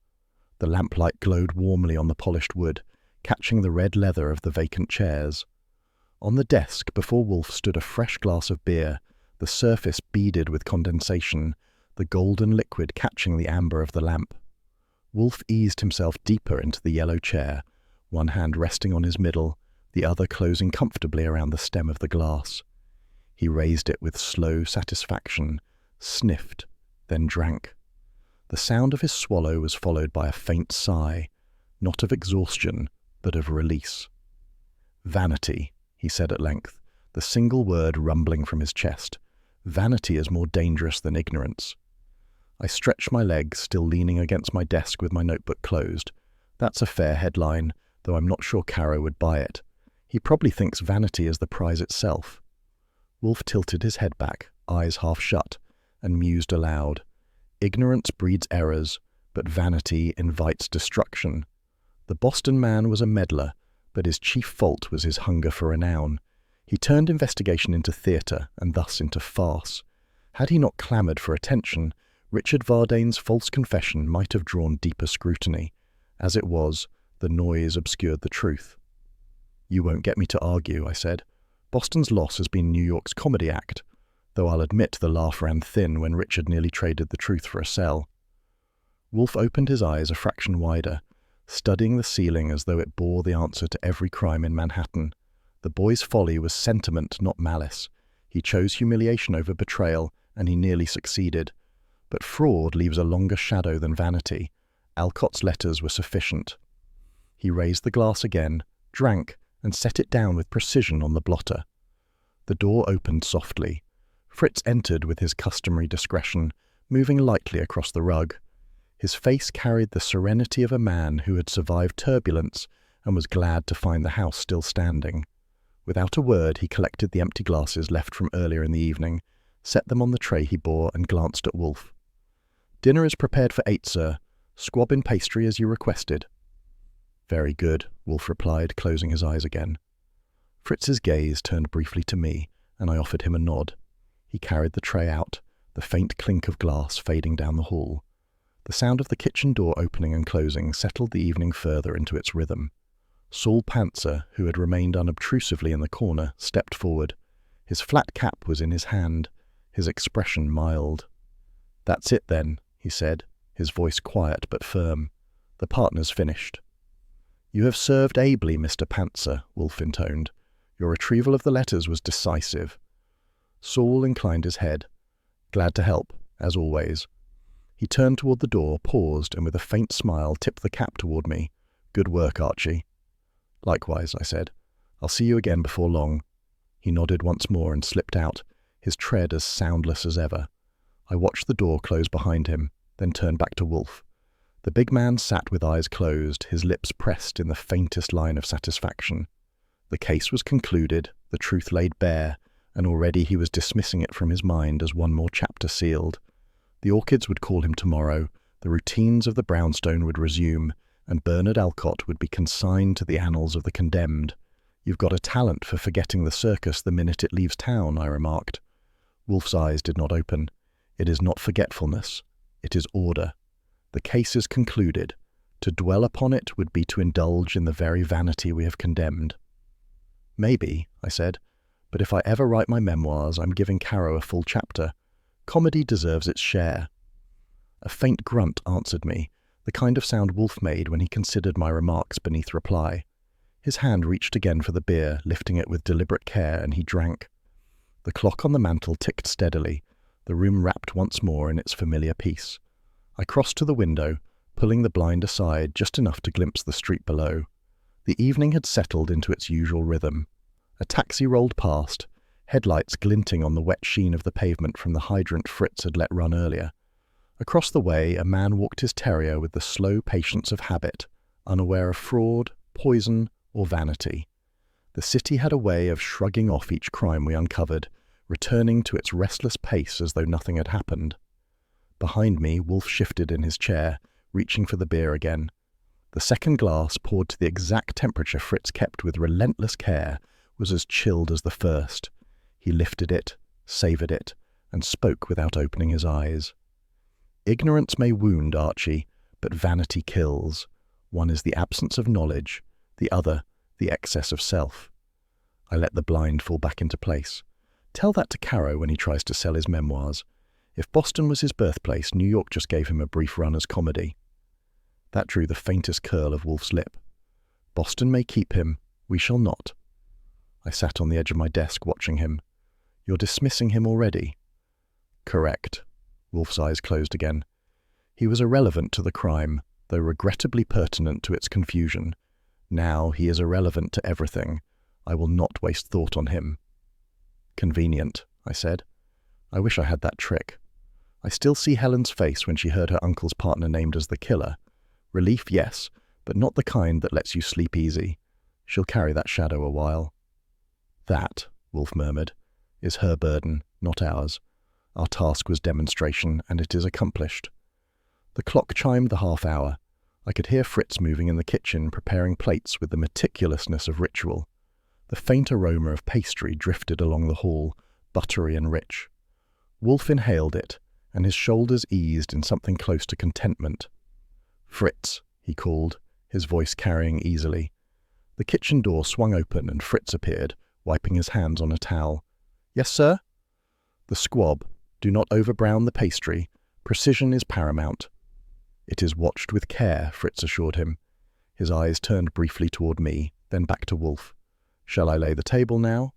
The lamplight glowed warmly on the polished wood, catching the red leather of the vacant chairs. On the desk before Wolfe stood a fresh glass of beer, the surface beaded with condensation, the golden liquid catching the amber of the lamp. Wolfe eased himself deeper into the yellow chair, one hand resting on his middle, the other closing comfortably around the stem of the glass. He raised it with slow satisfaction, sniffed, then drank. The sound of his swallow was followed by a faint sigh, not of exhaustion, but of release. "Vanity," he said at length, the single word rumbling from his chest. "Vanity is more dangerous than ignorance." I stretched my legs, still leaning against my desk with my notebook closed. That's a fair headline, though I'm not sure Caro would buy it. He probably thinks vanity is the prize itself. Wolfe tilted his head back, eyes half shut, and mused aloud. "Ignorance breeds errors, but vanity invites destruction. The Boston man was a meddler, but his chief fault was his hunger for renown. He turned investigation into theatre, and thus into farce. Had he not clamoured for attention, Richard Vardane's false confession might have drawn deeper scrutiny. As it was, the noise obscured the truth. "You won't get me to argue," I said. "Boston's loss has been New York's comedy act, though I'll admit the laugh ran thin when Richard nearly traded the truth for a cell." Wolfe opened his eyes a fraction wider, studying the ceiling as though it bore the answer to every crime in Manhattan. The boy's folly was sentiment, not malice. He chose humiliation over betrayal, and he nearly succeeded. But fraud leaves a longer shadow than vanity. Alcott's letters were sufficient. He raised the glass again, drank, and set it down with precision on the blotter. The door opened softly. Fritz entered with his customary discretion, moving lightly across the rug. His face carried the serenity of a man who had survived turbulence and was glad to find the house still standing. Without a word, he collected the empty glasses left from earlier in the evening, set them on the tray he bore, and glanced at Wolfe. "Dinner is prepared for 8, sir. Squab in pastry as you requested." "Very good," Wolfe replied, closing his eyes again. Fritz's gaze turned briefly to me, and I offered him a nod. He carried the tray out, the faint clink of glass fading down the hall. The sound of the kitchen door opening and closing settled the evening further into its rhythm. Saul Pantzer, who had remained unobtrusively in the corner, stepped forward. His flat cap was in his hand, his expression mild. "That's it, then," he said, his voice quiet but firm. "The partner's finished." "You have served ably, Mr. Pantzer," Wolfe intoned. "Your retrieval of the letters was decisive." Saul inclined his head. "Glad to help, as always." He turned toward the door, paused, and with a faint smile tipped the cap toward me. "Good work, Archie." "Likewise," I said. "I'll see you again before long." He nodded once more and slipped out, his tread as soundless as ever. I watched the door close behind him, then turned back to Wolfe. The big man sat with eyes closed, his lips pressed in the faintest line of satisfaction. The case was concluded, the truth laid bare, and already he was dismissing it from his mind as one more chapter sealed. The Orchids would call him tomorrow, the routines of the brownstone would resume, and Bernard Alcott would be consigned to the annals of the condemned. "You've got a talent for forgetting the circus the minute it leaves town," I remarked. Wolfe's eyes did not open. "It is not forgetfulness. It is order. The case is concluded. To dwell upon it would be to indulge in the very vanity we have condemned." "Maybe," I said, "but if I ever write my memoirs, I'm giving Caro a full chapter. Comedy deserves its share." A faint grunt answered me, the kind of sound Wolfe made when he considered my remarks beneath reply. His hand reached again for the beer, lifting it with deliberate care, and he drank. The clock on the mantel ticked steadily, the room wrapped once more in its familiar peace. I crossed to the window, pulling the blind aside just enough to glimpse the street below. The evening had settled into its usual rhythm. A taxi rolled past, headlights glinting on the wet sheen of the pavement from the hydrant Fritz had let run earlier. Across the way, a man walked his terrier with the slow patience of habit, unaware of fraud, poison, or vanity. The city had a way of shrugging off each crime we uncovered, returning to its restless pace as though nothing had happened. Behind me, Wolfe shifted in his chair, reaching for the beer again. The second glass, poured to the exact temperature Fritz kept with relentless care, was as chilled as the first. He lifted it, savoured it, and spoke without opening his eyes. Ignorance may wound, Archie, but vanity kills. One is the absence of knowledge, the other, the excess of self. I let the blind fall back into place. Tell that to Caro when he tries to sell his memoirs. If Boston was his birthplace, New York just gave him a brief run as comedy. That drew the faintest curl of Wolfe's lip. Boston may keep him, we shall not. I sat on the edge of my desk watching him. You're dismissing him already? Correct. Wolfe's eyes closed again. He was irrelevant to the crime, though regrettably pertinent to its confusion. Now he is irrelevant to everything. I will not waste thought on him. Convenient, I said. I wish I had that trick. I still see Helen's face when she heard her uncle's partner named as the killer. Relief, yes, but not the kind that lets you sleep easy. She'll carry that shadow a while. That, Wolfe murmured, is her burden, not ours. Our task was demonstration, and it is accomplished. The clock chimed the half-hour. I could hear Fritz moving in the kitchen, preparing plates with the meticulousness of ritual. The faint aroma of pastry drifted along the hall, buttery and rich. Wolfe inhaled it, and his shoulders eased in something close to contentment. Fritz, he called, his voice carrying easily. The kitchen door swung open and Fritz appeared, wiping his hands on a towel. Yes, sir? The squab. Do not overbrown the pastry. Precision is paramount. It is watched with care, Fritz assured him. His eyes turned briefly toward me, then back to Wolfe. Shall I lay the table now?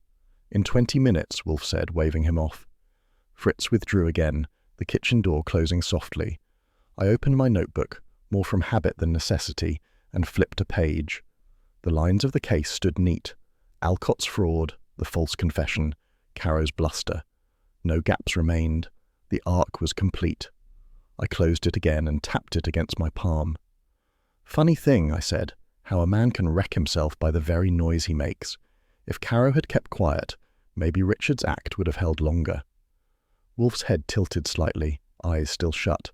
In 20 minutes, Wolfe said, waving him off. Fritz withdrew again, the kitchen door closing softly. I opened my notebook, more from habit than necessity, and flipped a page. The lines of the case stood neat. Alcott's fraud, the false confession, Caro's bluster. No gaps remained. The arc was complete. I closed it again and tapped it against my palm. Funny thing, I said, how a man can wreck himself by the very noise he makes. If Caro had kept quiet, maybe Richard's act would have held longer. Wolfe's head tilted slightly, eyes still shut.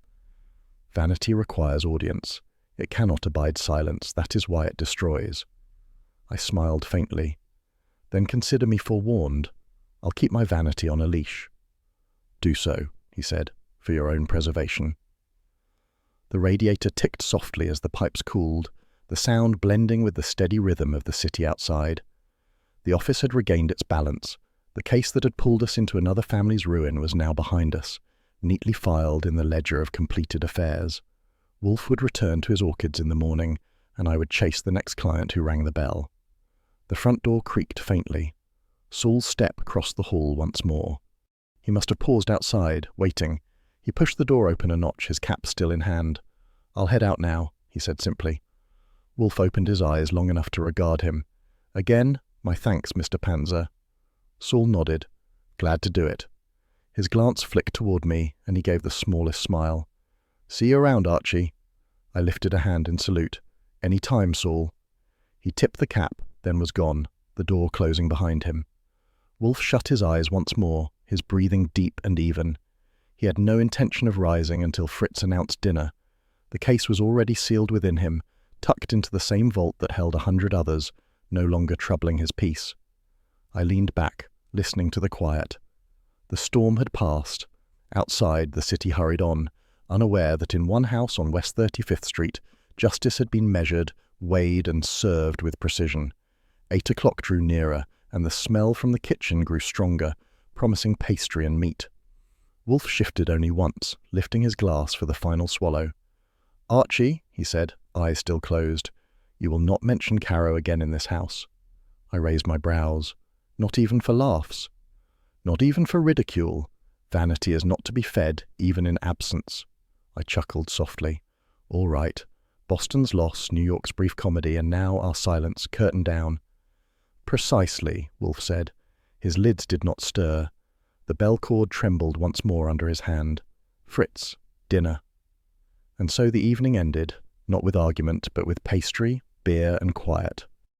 Vanity requires audience. It cannot abide silence, that is why it destroys. I smiled faintly. Then consider me forewarned. I'll keep my vanity on a leash. Do so, he said, for your own preservation. The radiator ticked softly as the pipes cooled, the sound blending with the steady rhythm of the city outside. The office had regained its balance. The case that had pulled us into another family's ruin was now behind us, neatly filed in the ledger of completed affairs. Wolfe would return to his orchids in the morning, and I would chase the next client who rang the bell. The front door creaked faintly. Saul's step crossed the hall once more. He must have paused outside, waiting. He pushed the door open a notch, his cap still in hand. I'll head out now, he said simply. Wolfe opened his eyes long enough to regard him. Again, my thanks, Mr. Panzer. Saul nodded. Glad to do it. His glance flicked toward me, and he gave the smallest smile. See you around, Archie. I lifted a hand in salute. Any time, Saul. He tipped the cap, then was gone, the door closing behind him. Wolfe shut his eyes once more, his breathing deep and even. He had no intention of rising until Fritz announced dinner. The case was already sealed within him, tucked into the same vault that held 100 others, no longer troubling his peace. I leaned back, listening to the quiet. The storm had passed. Outside, the city hurried on, unaware that in one house on West 35th Street, justice had been measured, weighed, and served with precision. 8 o'clock drew nearer, and the smell from the kitchen grew stronger, promising pastry and meat. Wolfe shifted only once, lifting his glass for the final swallow. Archie, he said, eyes still closed, you will not mention Caro again in this house. I raised my brows. Not even for laughs. Not even for ridicule. Vanity is not to be fed, even in absence. I chuckled softly. All right. Boston's loss, New York's brief comedy, and now our silence, curtain down. Precisely, Wolfe said. His lids did not stir. The bell cord trembled once more under his hand. Fritz, dinner. And so the evening ended, not with argument, but with pastry, beer, and quiet.